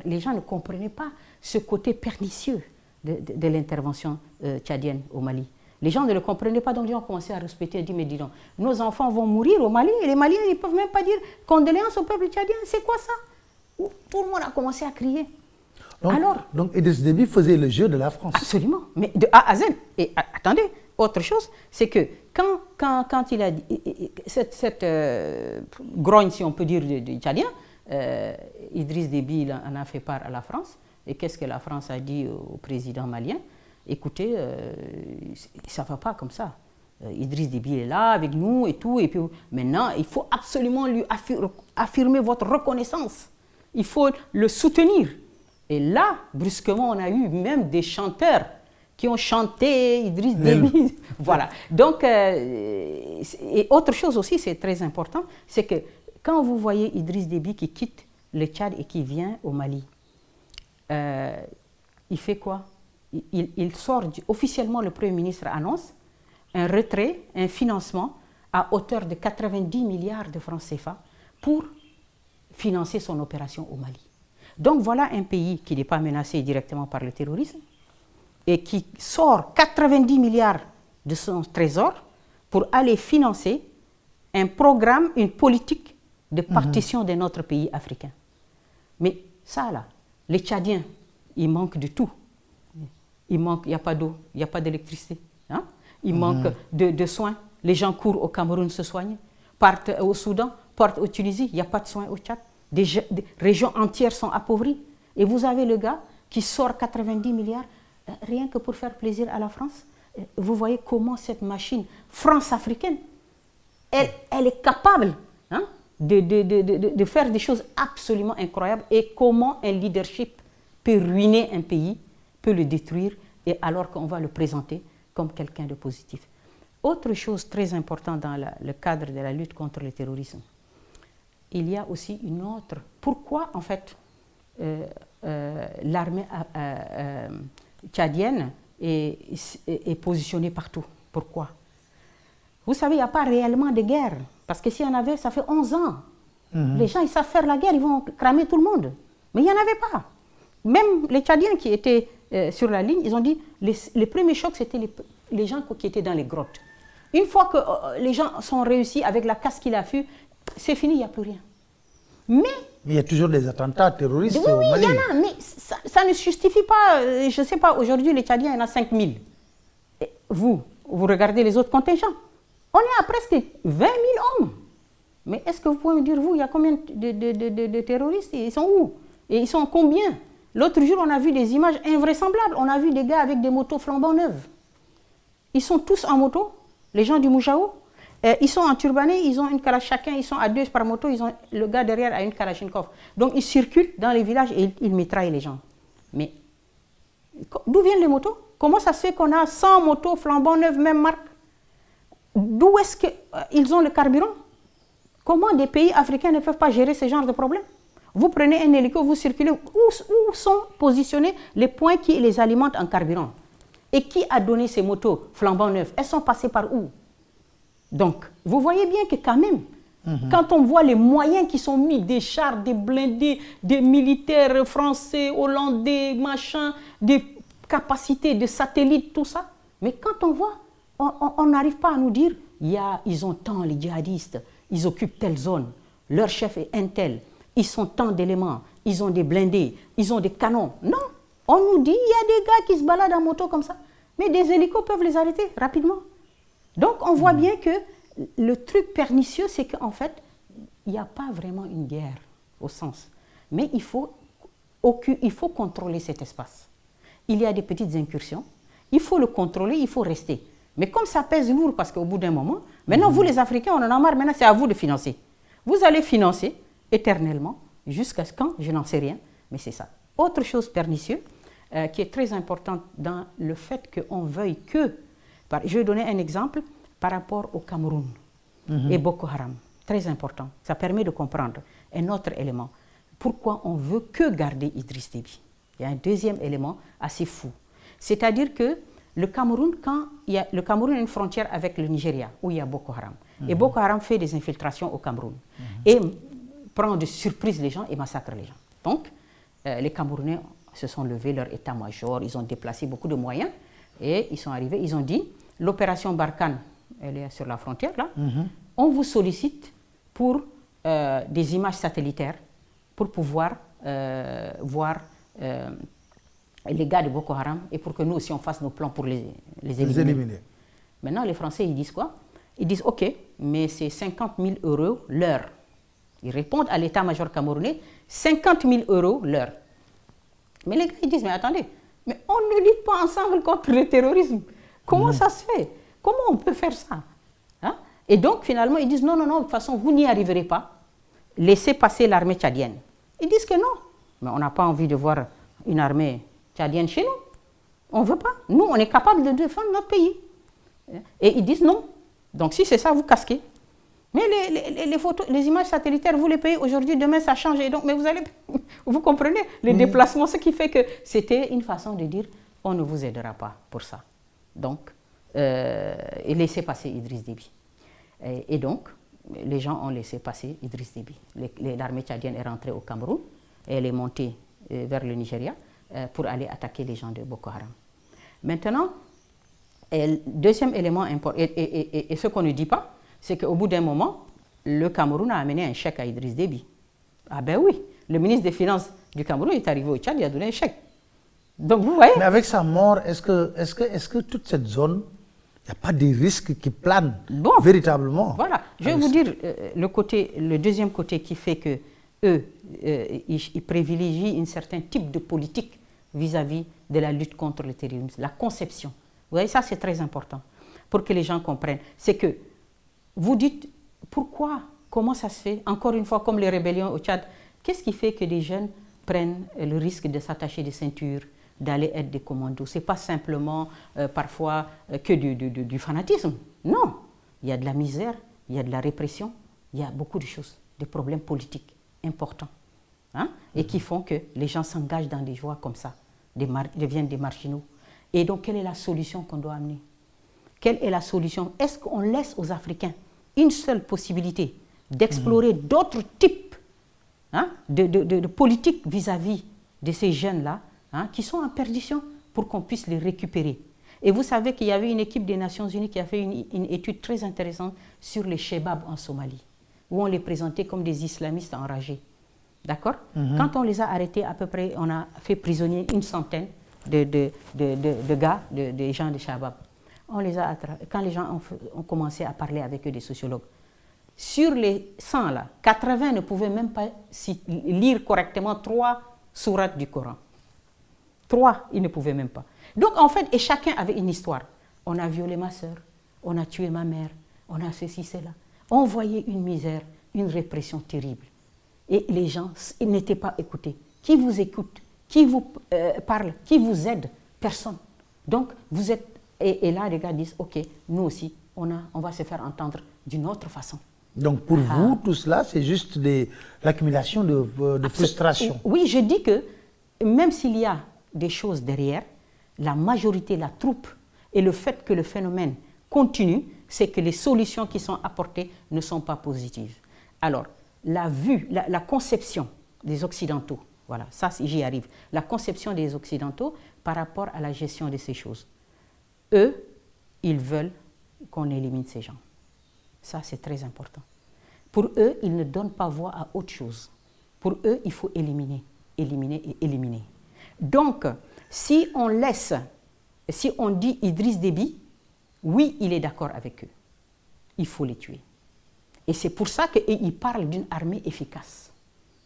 les gens ne comprenaient pas ce côté pernicieux de l'intervention tchadienne au Mali. Les gens ne le comprenaient pas, donc les gens ont commencé à respecter et dire, mais dis donc, nos enfants vont mourir au Mali et les Maliens, ils ne peuvent même pas dire condoléances au peuple tchadien. C'est quoi ça? Tout le monde a commencé à crier. Donc Idriss Déby faisait le jeu de la France. Absolument, mais de A à Z. Et attendez, autre chose, c'est que quand il a dit cette grogne, si on peut dire, du Tchadien, Idriss Déby en a fait part à la France. Et qu'est-ce que la France a dit au président malien? Écoutez, ça ne va pas comme ça. Idriss Déby est là avec nous et tout. Et puis maintenant, il faut absolument lui affirmer votre reconnaissance. Il faut le soutenir. Et là, brusquement, on a eu même des chanteurs qui ont chanté Idriss Déby. Voilà. Donc, et autre chose aussi, c'est très important, c'est que quand vous voyez Idriss Déby qui quitte le Tchad et qui vient au Mali, il fait quoi? Il sort, officiellement le Premier ministre annonce un retrait, un financement à hauteur de 90 milliards de francs CFA pour financer son opération au Mali. Donc voilà un pays qui n'est pas menacé directement par le terrorisme et qui sort 90 milliards de son trésor pour aller financer un programme, une politique de partition de notre pays africain. Mais ça là, les Tchadiens, ils manquent de tout. Il n'y a pas d'eau, il n'y a pas d'électricité. Hein? Il manque de soins. Les gens courent au Cameroun se soigner, partent au Soudan, partent au Tunisie, il n'y a pas de soins au Tchad. Des régions entières sont appauvries. Et vous avez le gars qui sort 90 milliards rien que pour faire plaisir à la France. Vous voyez comment cette machine France-africaine, elle est capable de faire des choses absolument incroyables et comment un leadership peut ruiner un pays, peut le détruire, et alors qu'on va le présenter comme quelqu'un de positif. Autre chose très importante dans le cadre de la lutte contre le terrorisme, il y a aussi une autre. Pourquoi, en fait, l'armée tchadienne est positionnée partout? Pourquoi? Vous savez, il n'y a pas réellement de guerre. Parce que s'il y en avait, ça fait 11 ans. Les gens, ils savent faire la guerre, ils vont cramer tout le monde. Mais il n'y en avait pas. Même les Tchadiens qui étaient sur la ligne, ils ont dit les premiers chocs, c'était les gens qui étaient dans les grottes. Une fois que les gens sont réussis avec la casse qu'il a fut, c'est fini, il n'y a plus rien. Mais il y a toujours des attentats terroristes oui, au Mali. Il y en a, mais ça ne justifie pas, je ne sais pas, aujourd'hui les Tchadiens, il y en a 5000. Vous regardez les autres contingents. On est à presque 20 000 hommes. Mais est-ce que vous pouvez me dire, vous, il y a combien de terroristes? Ils sont où? Et ils sont combien? L'autre jour, on a vu des images invraisemblables. On a vu des gars avec des motos flambant neuves. Ils sont tous en moto, les gens du Moujao. Ils sont en turbané, ils ont une Kalachnikov, chacun, ils sont à 2 par moto, le gars derrière a une Kalachnikov. Donc ils circulent dans les villages et ils mitraillent les gens. Mais d'où viennent les motos? Comment ça se fait qu'on a 100 motos flambant neuves, même marque? D'où est-ce qu'ils ont le carburant? Comment des pays africains ne peuvent pas gérer ce genre de problème? Vous prenez un hélico, vous circulez, où sont positionnés les points qui les alimentent en carburant? Et qui a donné ces motos flambant neuves? Elles sont passées par où? Donc, vous voyez bien que quand même, quand on voit les moyens qui sont mis, des chars, des blindés, des militaires français, hollandais, machin, des capacités de satellites, tout ça, mais quand on voit, on n'arrive pas à nous dire, ils ont tant les djihadistes, ils occupent telle zone, leur chef est un tel, ils sont tant d'éléments, ils ont des blindés, ils ont des canons. Non, on nous dit, il y a des gars qui se baladent en moto comme ça, mais des hélicos peuvent les arrêter rapidement. Donc, on voit bien que le truc pernicieux, c'est qu'en fait, il n'y a pas vraiment une guerre, au sens. Mais il faut contrôler cet espace. Il y a des petites incursions, il faut le contrôler, il faut rester. Mais comme ça pèse lourd, parce qu'au bout d'un moment, maintenant, vous les Africains, on en a marre, maintenant c'est à vous de financer. Vous allez financer éternellement, jusqu'à quand, je n'en sais rien, mais c'est ça. Autre chose pernicieuse, qui est très importante dans le fait qu'on veuille que... Je vais donner un exemple par rapport au Cameroun et Boko Haram. Très important. Ça permet de comprendre un autre élément. Pourquoi on veut que garder Idriss Déby? Il y a un deuxième élément assez fou. C'est-à-dire que le Cameroun a une frontière avec le Nigeria, où il y a Boko Haram. Et Boko Haram fait des infiltrations au Cameroun. Et prend de surprise les gens et massacre les gens. Donc, les Camerounais se sont levés, leur état-major, ils ont déplacé beaucoup de moyens. Et ils sont arrivés, ils ont dit, l'opération Barkhane, elle est sur la frontière là, on vous sollicite pour des images satellitaires pour pouvoir voir les gars de Boko Haram et pour que nous aussi on fasse nos plans pour les éliminer. Maintenant, les Français, ils disent quoi? Ils disent, ok, mais c'est 50 000 € l'heure. Ils répondent à l'état-major camerounais, 50 000 € l'heure. Mais les gars, ils disent, mais attendez, mais on ne lutte pas ensemble contre le terrorisme. Comment ça se fait? Comment on peut faire ça? Hein? Et donc, finalement, ils disent, non, non, non, de toute façon, vous n'y arriverez pas. Laissez passer l'armée tchadienne. Ils disent que non. Mais on n'a pas envie de voir une armée tchadienne chez nous. On ne veut pas. Nous, on est capable de défendre notre pays. Et ils disent non. Donc, si c'est ça, vous casquez. Mais les photos, les images satellitaires, vous les payez aujourd'hui, demain, ça change. Et donc, mais vous comprenez les déplacements, ce qui fait que c'était une façon de dire, on ne vous aidera pas pour ça. Donc, et laissez passer Idriss Déby. Et donc, les gens ont laissé passer Idriss Déby. L'armée tchadienne est rentrée au Cameroun et elle est montée vers le Nigeria pour aller attaquer les gens de Boko Haram. Maintenant, deuxième élément important, et ce qu'on ne dit pas, c'est qu'au bout d'un moment, le Cameroun a amené un chèque à Idriss Déby. Ah ben oui, le ministre des Finances du Cameroun est arrivé au Tchad, il a donné un chèque. Donc vous voyez. Mais avec sa mort, est-ce que toute cette zone, il n'y a pas des risques qui planent véritablement? Voilà, je vais vous dire le deuxième côté qui fait que eux, ils privilégient un certain type de politique vis-à-vis de la lutte contre le terrorisme, la conception. Vous voyez, ça c'est très important pour que les gens comprennent. C'est que vous dites pourquoi, comment ça se fait, encore une fois comme les rébellions au Tchad, qu'est-ce qui fait que des jeunes prennent le risque de s'attacher des ceintures, d'aller être des commandos? Ce n'est pas simplement parfois que du fanatisme. Non, il y a de la misère, il y a de la répression, il y a beaucoup de choses, des problèmes politiques importants, hein, et qui font que les gens s'engagent dans des voies comme ça, deviennent des marginaux. Et donc, quelle est la solution qu'on doit amener? Quelle est la solution? Est-ce qu'on laisse aux Africains une seule possibilité d'explorer d'autres types, hein, de politiques vis-à-vis de ces jeunes-là, hein, qui sont en perdition pour qu'on puisse les récupérer. Et vous savez qu'il y avait une équipe des Nations Unies qui a fait une étude très intéressante sur les Chebabs en Somalie, où on les présentait comme des islamistes enragés. D'accord? Quand on les a arrêtés, à peu près, on a fait prisonnier une centaine de gars, des gens de Chebabs. Quand les gens ont commencé à parler avec eux, des sociologues, sur les 100 là, 80 ne pouvaient même pas lire correctement 3 sourates du Coran. 3, ils ne pouvaient même pas. Donc en fait, et chacun avait une histoire. On a violé ma soeur, on a tué ma mère, on a ceci, cela. On voyait une misère, une répression terrible. Et les gens n'étaient pas écoutés. Qui vous écoute? Qui vous parle? Qui vous aide? Personne. Donc vous êtes... Et là, les gars disent, ok, nous aussi, on va se faire entendre d'une autre façon. Donc pour vous, tout cela, c'est juste l'accumulation de frustration. Oui, je dis que même s'il y a des choses derrière, la majorité, la troupe, et le fait que le phénomène continue, c'est que les solutions qui sont apportées ne sont pas positives. Alors, la conception des Occidentaux, voilà, ça j'y arrive, la conception des Occidentaux par rapport à la gestion de ces choses. Eux, ils veulent qu'on élimine ces gens. Ça, c'est très important. Pour eux, ils ne donnent pas voix à autre chose. Pour eux, il faut éliminer, éliminer et éliminer. Donc, si on dit Idriss Déby, oui, il est d'accord avec eux. Il faut les tuer. Et c'est pour ça qu'ils parlent d'une armée efficace.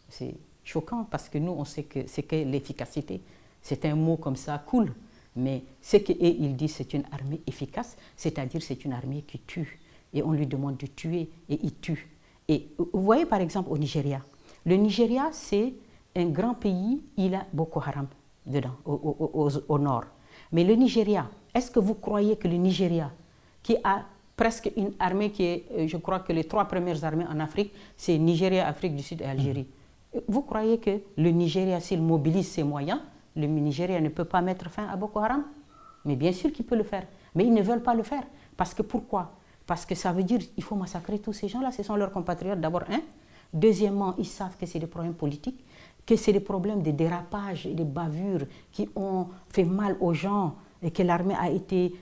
C'est choquant parce que nous, on sait que c'est que l'efficacité. C'est un mot comme ça, cool. Mais ce qu'ils disent, c'est une armée efficace, c'est-à-dire c'est une armée qui tue. Et on lui demande de tuer, et il tue. Et vous voyez par exemple au Nigeria. Le Nigeria, c'est un grand pays, il a Boko Haram dedans, au nord. Mais le Nigeria, est-ce que vous croyez que le Nigeria, qui a presque une armée qui est, je crois que les 3 premières armées en Afrique, c'est Nigeria, Afrique du Sud et Algérie. Vous croyez que le Nigeria, s'il mobilise ses moyens, le Nigeria ne peut pas mettre fin à Boko Haram? Mais bien sûr qu'il peut le faire. Mais ils ne veulent pas le faire. Parce que pourquoi? Parce que ça veut dire qu'il faut massacrer tous ces gens-là. Ce sont leurs compatriotes d'abord, un. Deuxièmement, ils savent que c'est des problèmes politiques, que c'est des problèmes de dérapage et de bavures qui ont fait mal aux gens et que l'armée a été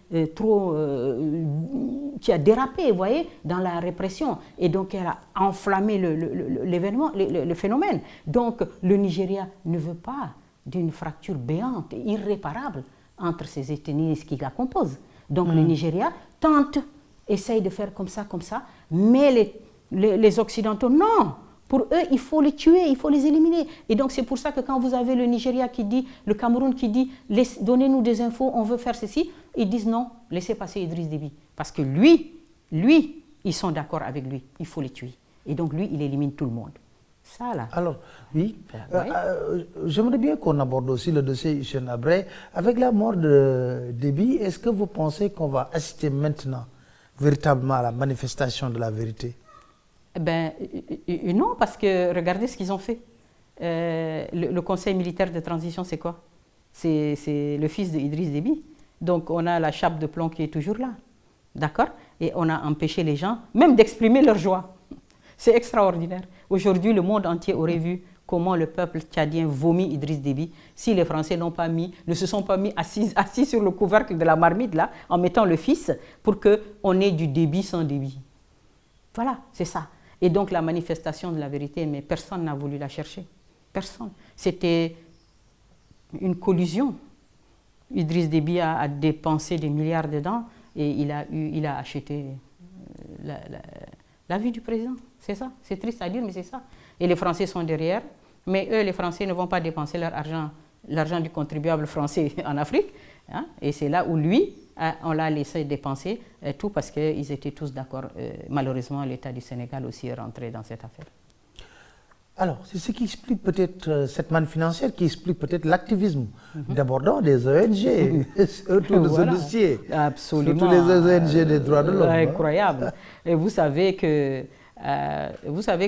qui a dérapé, vous voyez, dans la répression. Et donc, elle a enflammé le phénomène. Donc, le Nigeria ne veut pas d'une fracture béante et irréparable entre ces ethnies qui la composent. Donc le Nigeria essaye de faire comme ça, mais les Occidentaux, non. Pour eux, il faut les tuer, il faut les éliminer. Et donc c'est pour ça que quand vous avez le Nigeria qui dit, le Cameroun qui dit, donnez-nous des infos, on veut faire ceci, ils disent non, laissez passer Idriss Déby. Parce que lui, ils sont d'accord avec lui, il faut les tuer. Et donc lui, il élimine tout le monde. Ça, là. Alors, oui, j'aimerais bien qu'on aborde aussi le dossier Hissène Habré. Avec la mort de Déby, est-ce que vous pensez qu'on va assister maintenant véritablement à la manifestation de la vérité? Non, parce que regardez ce qu'ils ont fait. Le Conseil militaire de transition, c'est quoi? C'est le fils d'Idriss Déby. Donc, on a la chape de plomb qui est toujours là. D'accord? Et on a empêché les gens même d'exprimer leur joie. C'est extraordinaire. Aujourd'hui, le monde entier aurait vu comment le peuple tchadien vomit Idriss Déby si les Français ne se sont pas mis assis sur le couvercle de la marmite là, en mettant le fils pour qu'on ait du Déby sans Déby. Voilà, c'est ça. Et donc la manifestation de la vérité, mais personne n'a voulu la chercher. Personne. C'était une collusion. Idriss Déby a dépensé des milliards dedans et il a acheté la vie du président. C'est ça. C'est triste à dire, mais c'est ça. Et les Français sont derrière. Mais eux, les Français ne vont pas dépenser leur argent, l'argent du contribuable français en Afrique. Hein, et c'est là où lui, on l'a laissé dépenser tout parce qu'ils étaient tous d'accord. Malheureusement, l'État du Sénégal aussi est rentré dans cette affaire. Alors, c'est ce qui explique peut-être cette manne financière, qui explique peut-être l'activisme d'abord des ONG autour de ce dossier. Absolument. Surtout les ONG des droits de l'homme. Incroyable. Et vous savez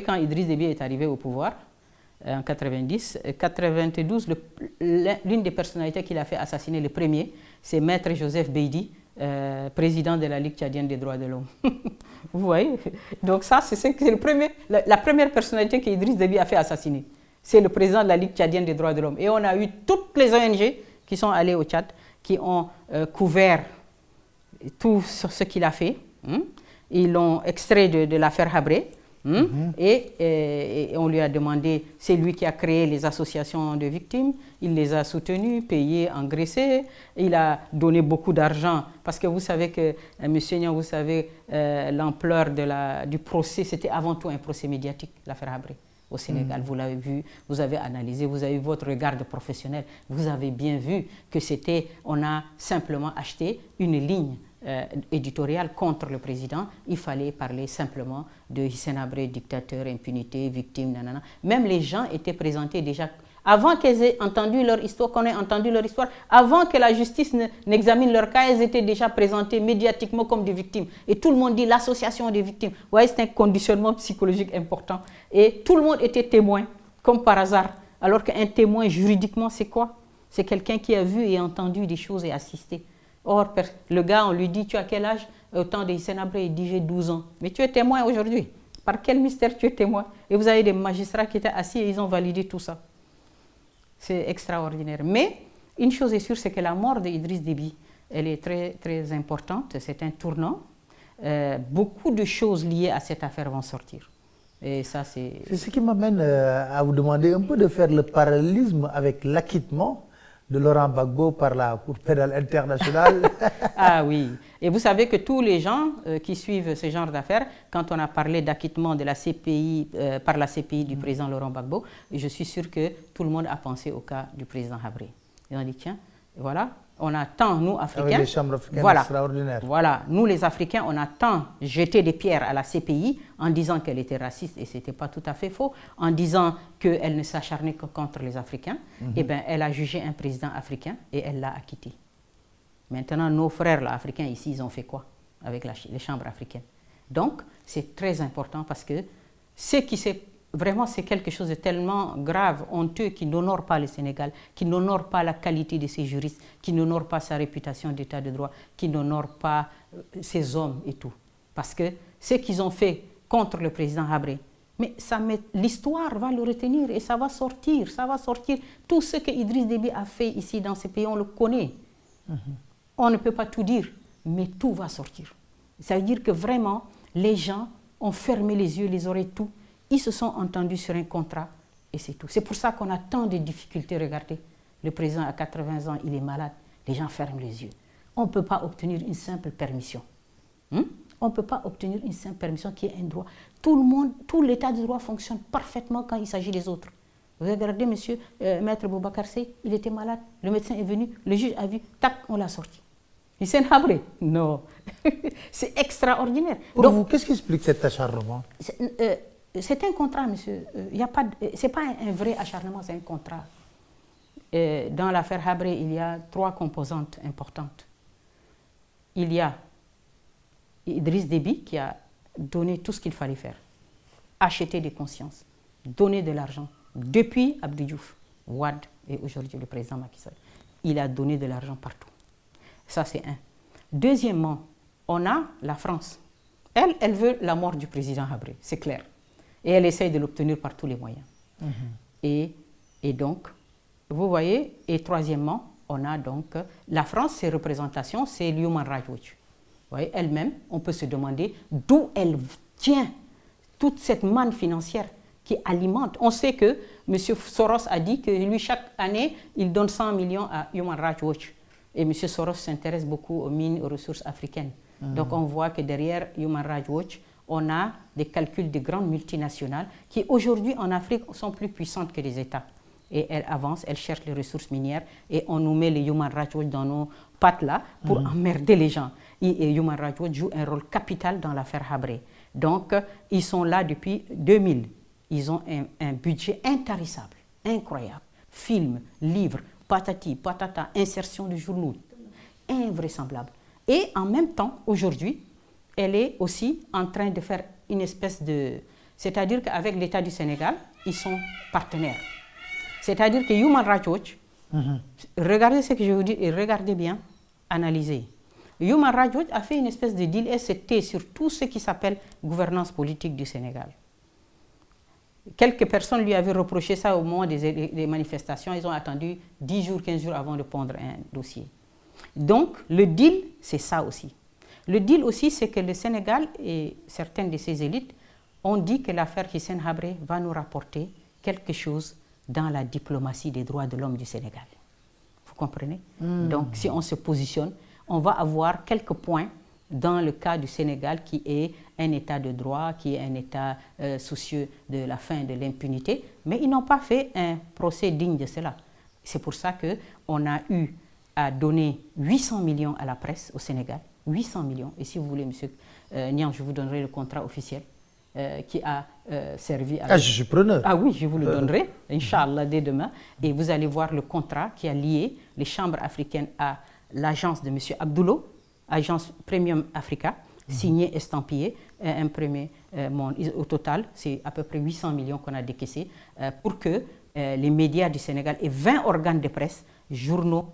quand Idriss Déby est arrivé au pouvoir, en 92, l'une des personnalités qu'il a fait assassiner le premier, c'est Maître Joseph Beydi, président de la Ligue tchadienne des droits de l'homme. Vous voyez? Donc ça, c'est la première personnalité qu'Idriss Déby a fait assassiner. C'est le président de la Ligue tchadienne des droits de l'homme. Et on a eu toutes les ONG qui sont allées au Tchad qui ont couvert tout ce qu'il a fait. Ils l'ont extrait de l'affaire Habré. Et on lui a demandé, c'est lui qui a créé les associations de victimes, il les a soutenues, payées, engraissées, il a donné beaucoup d'argent, parce que vous savez que, monsieur Niang, vous savez, l'ampleur du procès, c'était avant tout un procès médiatique, l'affaire Habré au Sénégal. Vous l'avez vu, vous avez analysé, vous avez eu votre regard de professionnel, vous avez bien vu que on a simplement acheté une ligne éditorial contre le président. Il fallait parler simplement de Hissène Habré, dictateur, impunité, victime, nanana. Même les gens étaient présentés déjà, avant qu'ils aient entendu leur histoire, qu'on ait entendu leur histoire, avant que la justice n'examine leur cas, ils étaient déjà présentés médiatiquement comme des victimes. Et tout le monde dit l'association des victimes. Vous voyez, c'est un conditionnement psychologique important. Et tout le monde était témoin, comme par hasard. Alors qu'un témoin, juridiquement, c'est quoi? C'est quelqu'un qui a vu et entendu des choses et assisté. Or, le gars, on lui dit, tu as quel âge? Au temps de Hissène Habré, il dit, j'ai 12 ans. Mais tu es témoin aujourd'hui. Par quel mystère tu es témoin? Et vous avez des magistrats qui étaient assis et ils ont validé tout ça. C'est extraordinaire. Mais une chose est sûre, c'est que la mort d'Idriss Déby, elle est très, très importante. C'est un tournant. Beaucoup de choses liées à cette affaire vont sortir. Et ça, c'est ce qui m'amène à vous demander un peu de faire le parallélisme avec l'acquittement de Laurent Gbagbo par la Cour pénale internationale. Ah oui. Et vous savez que tous les gens qui suivent ce genre d'affaires, quand on a parlé d'acquittement de la CPI, par la CPI du président Laurent Gbagbo, je suis sûr que tout le monde a pensé au cas du président Habré. Ils ont dit, tiens, voilà, on a tant, nous, Africains... Avec les chambres africaines extraordinaires. Voilà, nous, les Africains, on a tant jeté des pierres à la CPI en disant qu'elle était raciste, et ce n'était pas tout à fait faux, en disant qu'elle ne s'acharnait que contre les Africains. Eh bien, elle a jugé un président africain et elle l'a acquitté. Maintenant, nos frères là, africains ici, ils ont fait quoi avec les chambres africaines? Donc, c'est très important parce que vraiment, c'est quelque chose de tellement grave, honteux, qui n'honore pas le Sénégal, qui n'honore pas la qualité de ses juristes, qui n'honore pas sa réputation d'état de droit, qui n'honore pas ses hommes et tout. Parce que ce qu'ils ont fait contre le président Habré, mais l'histoire va le retenir et ça va sortir, Tout ce que Idriss Déby a fait ici dans ce pays, on le connaît. On ne peut pas tout dire, mais tout va sortir. Ça veut dire que vraiment, les gens ont fermé les yeux, les oreilles, tout. Ils se sont entendus sur un contrat et c'est tout. C'est pour ça qu'on a tant de difficultés. Regardez, le président a 80 ans, il est malade. Les gens ferment les yeux. On ne peut pas obtenir une simple permission. On ne peut pas obtenir une simple permission qui est un droit. Tout l'état de droit fonctionne parfaitement quand il s'agit des autres. Vous regardez, monsieur, maître Boubacar Seye, il était malade. Le médecin est venu, le juge a vu, tac, on l'a sorti. Hissène Habré, non. C'est extraordinaire. Pour vous, qu'est-ce qui explique cet acharnement? C'est un contrat, monsieur. Ce n'est pas un vrai acharnement, c'est un contrat. Dans l'affaire Habré, il y a 3 composantes importantes. Il y a Idriss Déby qui a donné tout ce qu'il fallait faire. Acheter des consciences, donner de l'argent. Depuis Abdou Diouf, Wade et aujourd'hui le président Macky Sall. Il a donné de l'argent partout. Ça, c'est un. Deuxièmement, on a la France. Elle veut la mort du président Habré, c'est clair. Et elle essaye de l'obtenir par tous les moyens. Et donc, vous voyez, et troisièmement, on a donc la France, ses représentations, c'est l'Human Rights Watch. Vous voyez, elle-même, on peut se demander d'où elle tient toute cette manne financière qui alimente. On sait que M. Soros a dit que lui, chaque année, il donne 100 millions à Human Rights Watch. Et M. Soros s'intéresse beaucoup aux mines, aux ressources africaines. Donc on voit que derrière Human Rights Watch, on a des calculs de grandes multinationales qui aujourd'hui en Afrique sont plus puissantes que les États. Et elles avancent, elles cherchent les ressources minières et on nous met les Human Rights Watch dans nos pattes là pour emmerder les gens. Et Human Rights Watch joue un rôle capital dans l'affaire Habré. Donc ils sont là depuis 2000. Ils ont un budget intarissable, incroyable. Films, livres, patati, patata, insertion de journaux, invraisemblable. Et en même temps, aujourd'hui, elle est aussi en train de faire une espèce de... C'est-à-dire qu'avec l'État du Sénégal, ils sont partenaires. C'est-à-dire que Human Rights Watch, regardez ce que je vous dis et regardez bien, analysez. Human Rights Watch a fait une espèce de deal SCT sur tout ce qui s'appelle gouvernance politique du Sénégal. Quelques personnes lui avaient reproché ça au moment des manifestations. Ils ont attendu 10 jours, 15 jours avant de pondre un dossier. Donc, le deal, c'est ça aussi. Le deal aussi, c'est que le Sénégal et certaines de ses élites ont dit que l'affaire Hissène Habré va nous rapporter quelque chose dans la diplomatie des droits de l'homme du Sénégal. Vous comprenez? Donc, si on se positionne, on va avoir quelques points dans le cas du Sénégal qui est un État de droit, qui est un État soucieux de la fin de l'impunité, mais ils n'ont pas fait un procès digne de cela. C'est pour ça qu'on a eu à donner 800 millions à la presse au Sénégal, 800 millions. Et si vous voulez, M. Niang, je vous donnerai le contrat officiel qui a servi à... Ah, je suis preneur. Ah oui, je vous le donnerai, Inch'Allah, dès demain. Et vous allez voir le contrat qui a lié les chambres africaines à l'agence de M. Abdoulou, agence Premium Africa, signé, estampillé, imprimé. Au total, c'est à peu près 800 millions qu'on a décaissés pour que les médias du Sénégal et 20 organes de presse, journaux,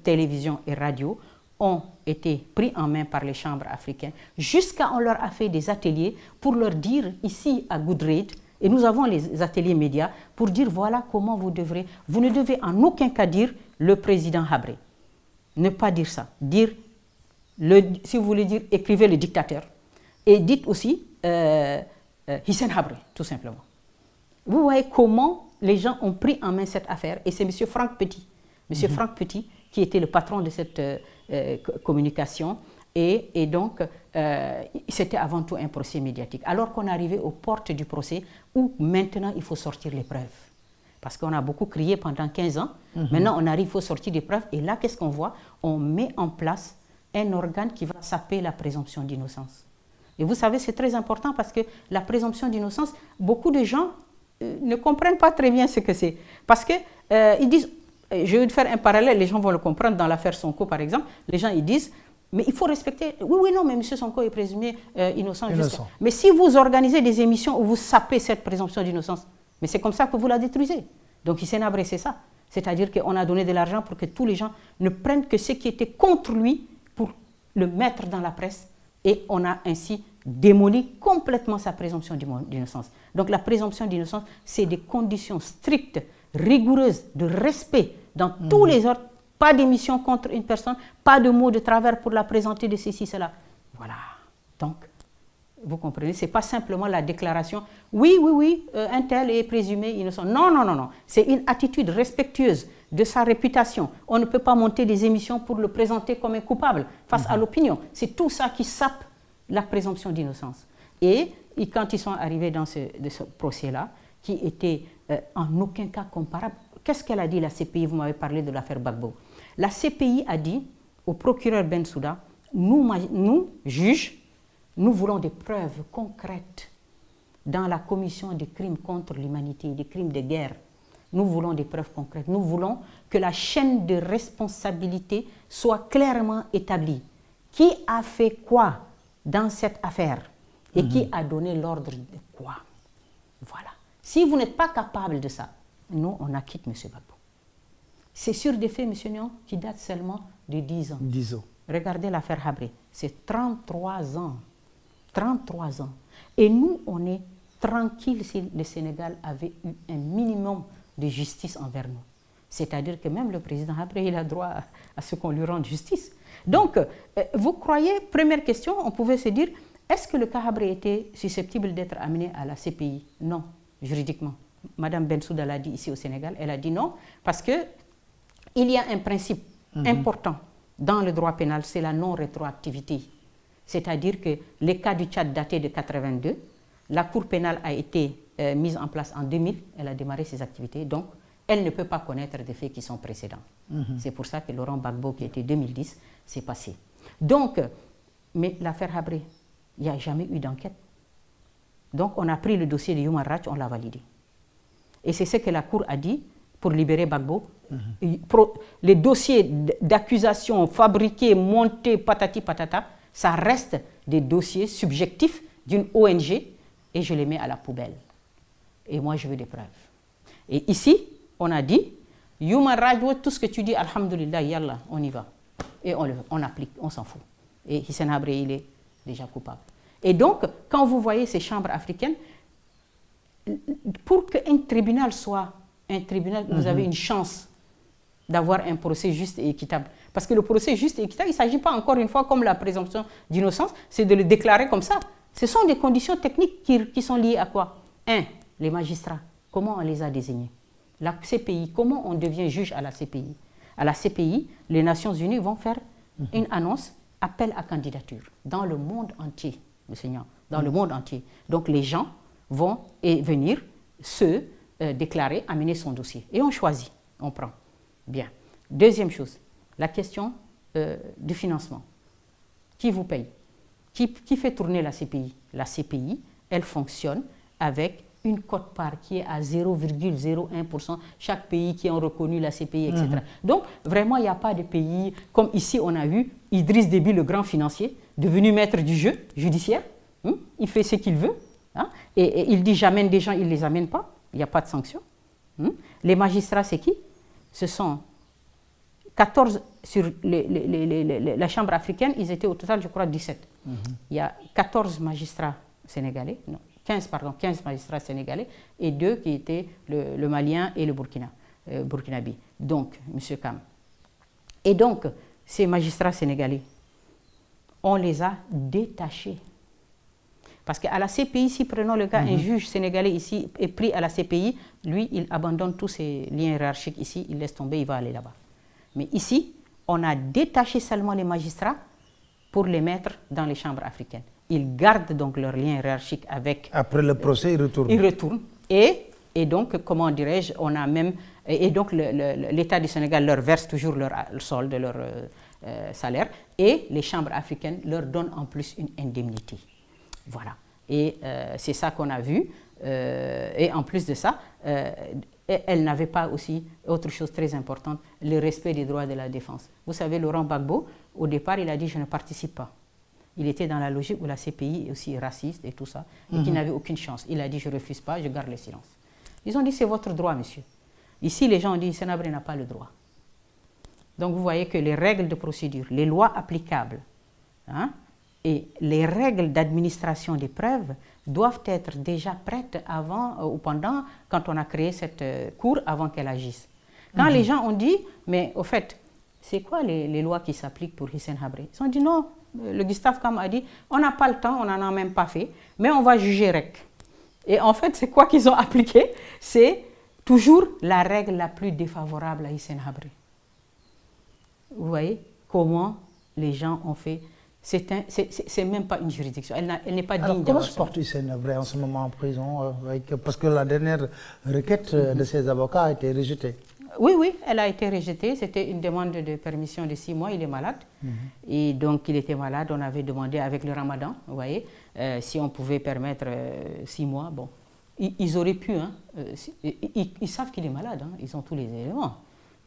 télévision et radio, ont été pris en main par les chambres africaines, jusqu'à on leur a fait des ateliers pour leur dire ici à Goodread, et nous avons les ateliers médias, pour dire voilà comment vous ne devez en aucun cas dire le président Habré. Ne pas dire ça. Dire, si vous voulez dire, écrivez le dictateur. Et dites aussi Hissène Habré, tout simplement. Vous voyez comment les gens ont pris en main cette affaire, et c'est M. Franck Petit. M. Franck Petit, qui était le patron de cette communication, et donc c'était avant tout un procès médiatique. Alors qu'on arrivait aux portes du procès, où maintenant il faut sortir les preuves. Parce qu'on a beaucoup crié pendant 15 ans, maintenant on arrive, il faut sortir des preuves, et là qu'est-ce qu'on voit? On met en place un organe qui va saper la présomption d'innocence. Et vous savez, c'est très important parce que la présomption d'innocence, beaucoup de gens ne comprennent pas très bien ce que c'est. Parce qu'ils disent, je vais faire un parallèle, les gens vont le comprendre dans l'affaire Sonko par exemple, les gens ils disent, mais il faut respecter, oui, non, mais M. Sonko est présumé innocent. Mais si vous organisez des émissions où vous sapez cette présomption d'innocence, mais c'est comme ça que vous la détruisez. Donc Hissène Habré, c'est ça. C'est-à-dire qu'on a donné de l'argent pour que tous les gens ne prennent que ce qui était contre lui pour le mettre dans la presse, et on a ainsi démoli complètement sa présomption d'innocence. Donc la présomption d'innocence, c'est des conditions strictes, rigoureuses, de respect dans tous les ordres. Pas d'émission contre une personne, pas de mots de travers pour la présenter de ceci, cela. Voilà. Donc, vous comprenez, ce n'est pas simplement la déclaration « oui, un tel est présumé innocent ». Non. C'est une attitude respectueuse de sa réputation. On ne peut pas monter des émissions pour le présenter comme un coupable face à l'opinion. C'est tout ça qui sape la présomption d'innocence. Et quand ils sont arrivés dans ce procès-là, qui était en aucun cas comparable, qu'est-ce qu'elle a dit, la CPI? Vous m'avez parlé de l'affaire Gbagbo. La CPI a dit au procureur Bensouda, nous, juges, nous voulons des preuves concrètes dans la commission des crimes contre l'humanité, des crimes de guerre. Nous voulons des preuves concrètes. Nous voulons que la chaîne de responsabilité soit clairement établie. Qui a fait quoi dans cette affaire? Et qui a donné l'ordre de quoi? Voilà. Si vous n'êtes pas capable de ça, nous, on acquitte M. Gbagbo. C'est sur des faits, M. Niang, qui datent seulement de 10 ans. 10 ans. Regardez l'affaire Habré. C'est 33 ans. 33 ans. Et nous, on est tranquille si le Sénégal avait eu un minimum de justice envers nous. C'est-à-dire que même le président Habré, il a droit à ce qu'on lui rende justice. Donc, vous croyez, première question, on pouvait se dire, est-ce que le cas Habré était susceptible d'être amené à la CPI? Non, juridiquement. Madame Bensouda l'a dit ici au Sénégal, elle a dit non, parce qu'il y a un principe important dans le droit pénal, c'est la non-rétroactivité. C'est-à-dire que les cas du Tchad datés de 82, la Cour pénale a été mise en place en 2000, elle a démarré ses activités, donc elle ne peut pas connaître des faits qui sont précédents. C'est pour ça que Laurent Gbagbo, qui était 2010, s'est passé. Donc, mais l'affaire Habré, il n'y a jamais eu d'enquête. Donc on a pris le dossier de Human Rights, on l'a validé. Et c'est ce que la Cour a dit pour libérer Gbagbo. Les dossiers d'accusation fabriqués, montés, patati patata, ça reste des dossiers subjectifs d'une ONG et je les mets à la poubelle. Et moi, je veux des preuves. Et ici, on a dit, Human Rights, tout ce que tu dis, alhamdoulilah, yallah, on y va. Et on applique, on s'en fout. Et Hissène Habré, il est déjà coupable. Et donc, quand vous voyez ces chambres africaines, pour qu'un tribunal soit un tribunal, vous avez une chance d'avoir un procès juste et équitable. Parce que le procès juste et équitable, il ne s'agit pas encore une fois comme la présomption d'innocence, c'est de le déclarer comme ça. Ce sont des conditions techniques qui sont liées à quoi? 1. Les magistrats, comment on les a désignés? La CPI, comment on devient juge à la CPI? À la CPI, les Nations Unies vont faire une annonce, appel à candidature, dans le monde entier, le Seigneur, dans le monde entier. Donc les gens vont venir se déclarer, amener son dossier. Et on choisit, on prend. Bien. Deuxième chose, la question du financement. Qui vous paye? Qui fait tourner la CPI? La CPI, elle fonctionne avec une quote-part qui est à 0,01%, chaque pays qui a reconnu la CPI, etc. Donc, vraiment, il n'y a pas de pays, comme ici on a eu Idriss Déby, le grand financier, devenu maître du jeu judiciaire. Il fait ce qu'il veut. Et il dit j'amène des gens, il ne les amène pas. Il n'y a pas de sanction. Les magistrats, c'est qui? Ce sont 14 sur la Chambre africaine, ils étaient au total, je crois, 17. Il y a 14 magistrats sénégalais, non, 15 magistrats sénégalais et 2 qui étaient le Malien et le Burkinabé. Donc, M. Kam. Et donc, ces magistrats sénégalais, on les a détachés. Parce qu'à la CPI, si prenons le cas, un juge sénégalais ici est pris à la CPI, lui, il abandonne tous ses liens hiérarchiques ici, il laisse tomber, il va aller là-bas. Mais ici, on a détaché seulement les magistrats pour les mettre dans les chambres africaines. Ils gardent donc leur lien hiérarchique avec... Après le procès, ils retournent. Ils retournent. Et donc, comment dirais-je, on a même... Et donc, l'État du Sénégal leur verse toujours leur solde, leur salaire. Et les chambres africaines leur donnent en plus une indemnité. Voilà. Et c'est ça qu'on a vu. Et en plus de ça, elle n'avait pas aussi, autre chose très importante, le respect des droits de la défense. Vous savez, Laurent Gbagbo, au départ, il a dit « je ne participe pas ». Il était dans la logique où la CPI est aussi raciste et tout ça, et qu'il n'avait aucune chance. Il a dit « je ne refuse pas, je garde le silence ». Ils ont dit « c'est votre droit, monsieur ». Ici, les gens ont dit « Hissène Habré n'a pas le droit ». Donc, vous voyez que les règles de procédure, les lois applicables, et les règles d'administration des preuves doivent être déjà prêtes avant ou pendant, quand on a créé cette cour, avant qu'elle agisse. Quand les gens ont dit, mais au fait, c'est quoi les lois qui s'appliquent pour Hissène Habré? Ils ont dit non, le Gustave Kam a dit, on n'a pas le temps, on n'en a même pas fait, mais on va juger REC. Et en fait, c'est quoi qu'ils ont appliqué? C'est toujours la règle la plus défavorable à Hissène Habré. Vous voyez comment les gens ont fait? C'est même pas une juridiction, elle n'est pas digne. Alors, comment se porte Hissène Habré en ce moment en prison parce que la dernière requête de ses avocats a été rejetée. Oui, elle a été rejetée. C'était une demande de permission de 6 mois. Il est malade. Et donc, il était malade. On avait demandé avec le ramadan, vous voyez, si on pouvait permettre 6 mois. Bon, ils auraient pu. Ils savent qu'il est malade. Ils ont tous les éléments.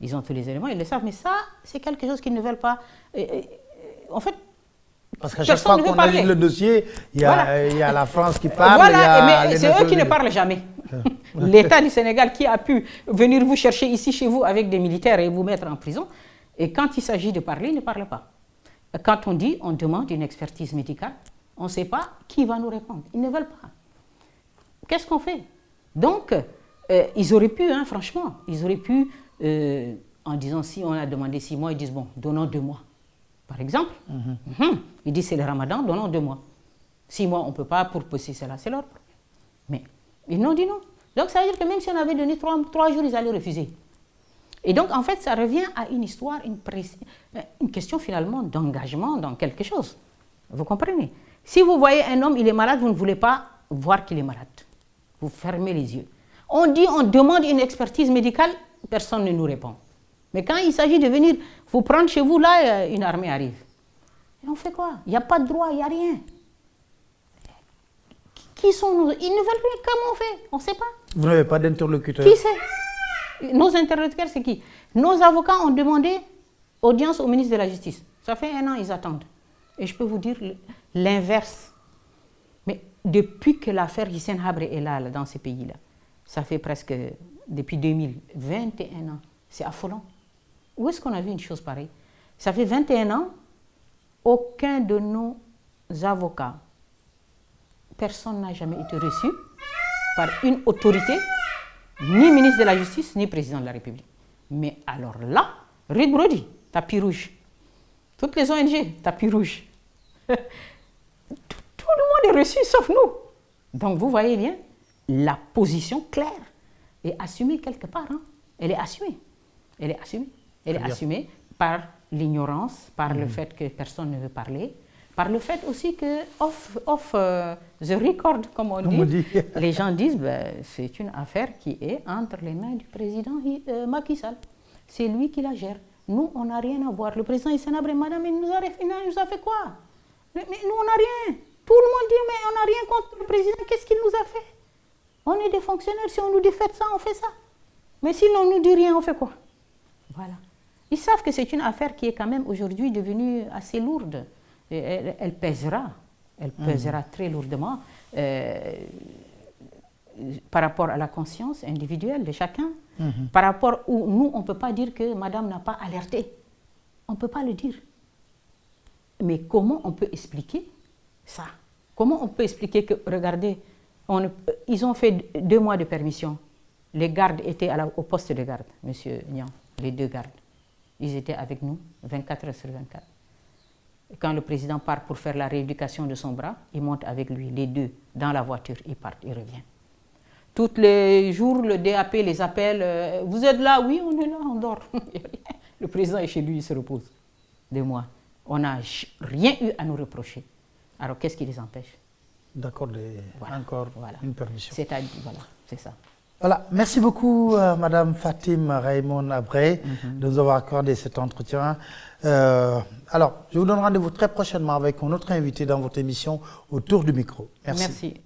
Ils ont tous les éléments, ils le savent. Mais ça, c'est quelque chose qu'ils ne veulent pas. En fait, parce qu'à chaque fois qu'on a le dossier, il y a la France qui parle. Voilà, mais c'est eux qui ne parlent jamais. L'État du Sénégal qui a pu venir vous chercher ici chez vous avec des militaires et vous mettre en prison. Et quand il s'agit de parler, il ne parle pas. Quand on dit, on demande une expertise médicale, on ne sait pas qui va nous répondre. Ils ne veulent pas. Qu'est-ce qu'on fait? Donc, ils auraient pu, franchement, ils auraient pu, en disant si on a demandé 6 mois, ils disent bon, donnons 2 mois. Par exemple, ils disent c'est le ramadan, donnons 2 mois. 6 mois, on ne peut pas pour pousser cela, c'est leur problème. Mais ils n'ont dit non. Donc ça veut dire que même si on avait donné 3 jours, ils allaient refuser. Et donc en fait, ça revient à une histoire, une question finalement d'engagement dans quelque chose. Vous comprenez? Si vous voyez un homme, il est malade, vous ne voulez pas voir qu'il est malade. Vous fermez les yeux. On dit, on demande une expertise médicale, personne ne nous répond. Mais quand il s'agit de venir vous prendre chez vous, là, une armée arrive. Et on fait quoi? Il n'y a pas de droit, il n'y a rien. Qui sont nos... Ils ne veulent rien. Comment on fait? On ne sait pas. Vous n'avez pas d'interlocuteur? Qui c'est? Nos interlocuteurs, c'est qui? Nos avocats ont demandé audience au ministre de la Justice. Ça fait 1 an, ils attendent. Et je peux vous dire l'inverse. Mais depuis que l'affaire Hissène Habré est là, dans ces pays-là, ça fait presque, depuis 2021 ans, c'est affolant. Où est-ce qu'on a vu une chose pareille? Ça fait 21 ans, aucun de nos avocats, personne n'a jamais été reçu par une autorité, ni ministre de la Justice, ni président de la République. Mais alors là, Ruth Brody, tapis rouge. Toutes les ONG, tapis rouge. Tout le monde est reçu sauf nous. Donc vous voyez bien, la position claire est assumée quelque part. Hein. Elle est assumée. Elle est assumée. Elle est assumée par l'ignorance, par le fait que personne ne veut parler, par le fait aussi que off the record, comme on dit, les gens disent ben, c'est une affaire qui est entre les mains du président Macky Sall. C'est lui qui la gère. Nous, on n'a rien à voir. Le président Hissène Habré, madame, il nous a fait quoi? Mais nous, on n'a rien. Tout le monde dit, mais on n'a rien contre le président. Qu'est-ce qu'il nous a fait? On est des fonctionnaires. Si on nous dit faites ça, on fait ça. Mais si on ne nous dit rien, on fait quoi? Voilà. Ils savent que c'est une affaire qui est quand même aujourd'hui devenue assez lourde. Et elle pèsera très lourdement par rapport à la conscience individuelle de chacun. Par rapport où nous, on ne peut pas dire que madame n'a pas alerté. On ne peut pas le dire. Mais comment on peut expliquer ça? Comment on peut expliquer que, regardez, ils ont fait 2 mois de permission. Les gardes étaient au poste de garde, monsieur Niang, les 2 gardes. Ils étaient avec nous 24 heures sur 24. Et quand le président part pour faire la rééducation de son bras, ils montent avec lui, les 2, dans la voiture, ils partent, ils reviennent. Tous les jours, le DAP les appelle, vous êtes là? Oui, on est là, on dort. Le président est chez lui, il se repose 2 mois. On n'a rien eu à nous reprocher. Alors qu'est-ce qui les empêche d'accorder encore une permission? C'est-à-dire, voilà, c'est ça. Voilà, merci beaucoup Madame Fatim Raymonde Habré de nous avoir accordé cet entretien. Alors, je vous donne rendez-vous très prochainement avec un autre invité dans votre émission Autour du micro. Merci. Merci.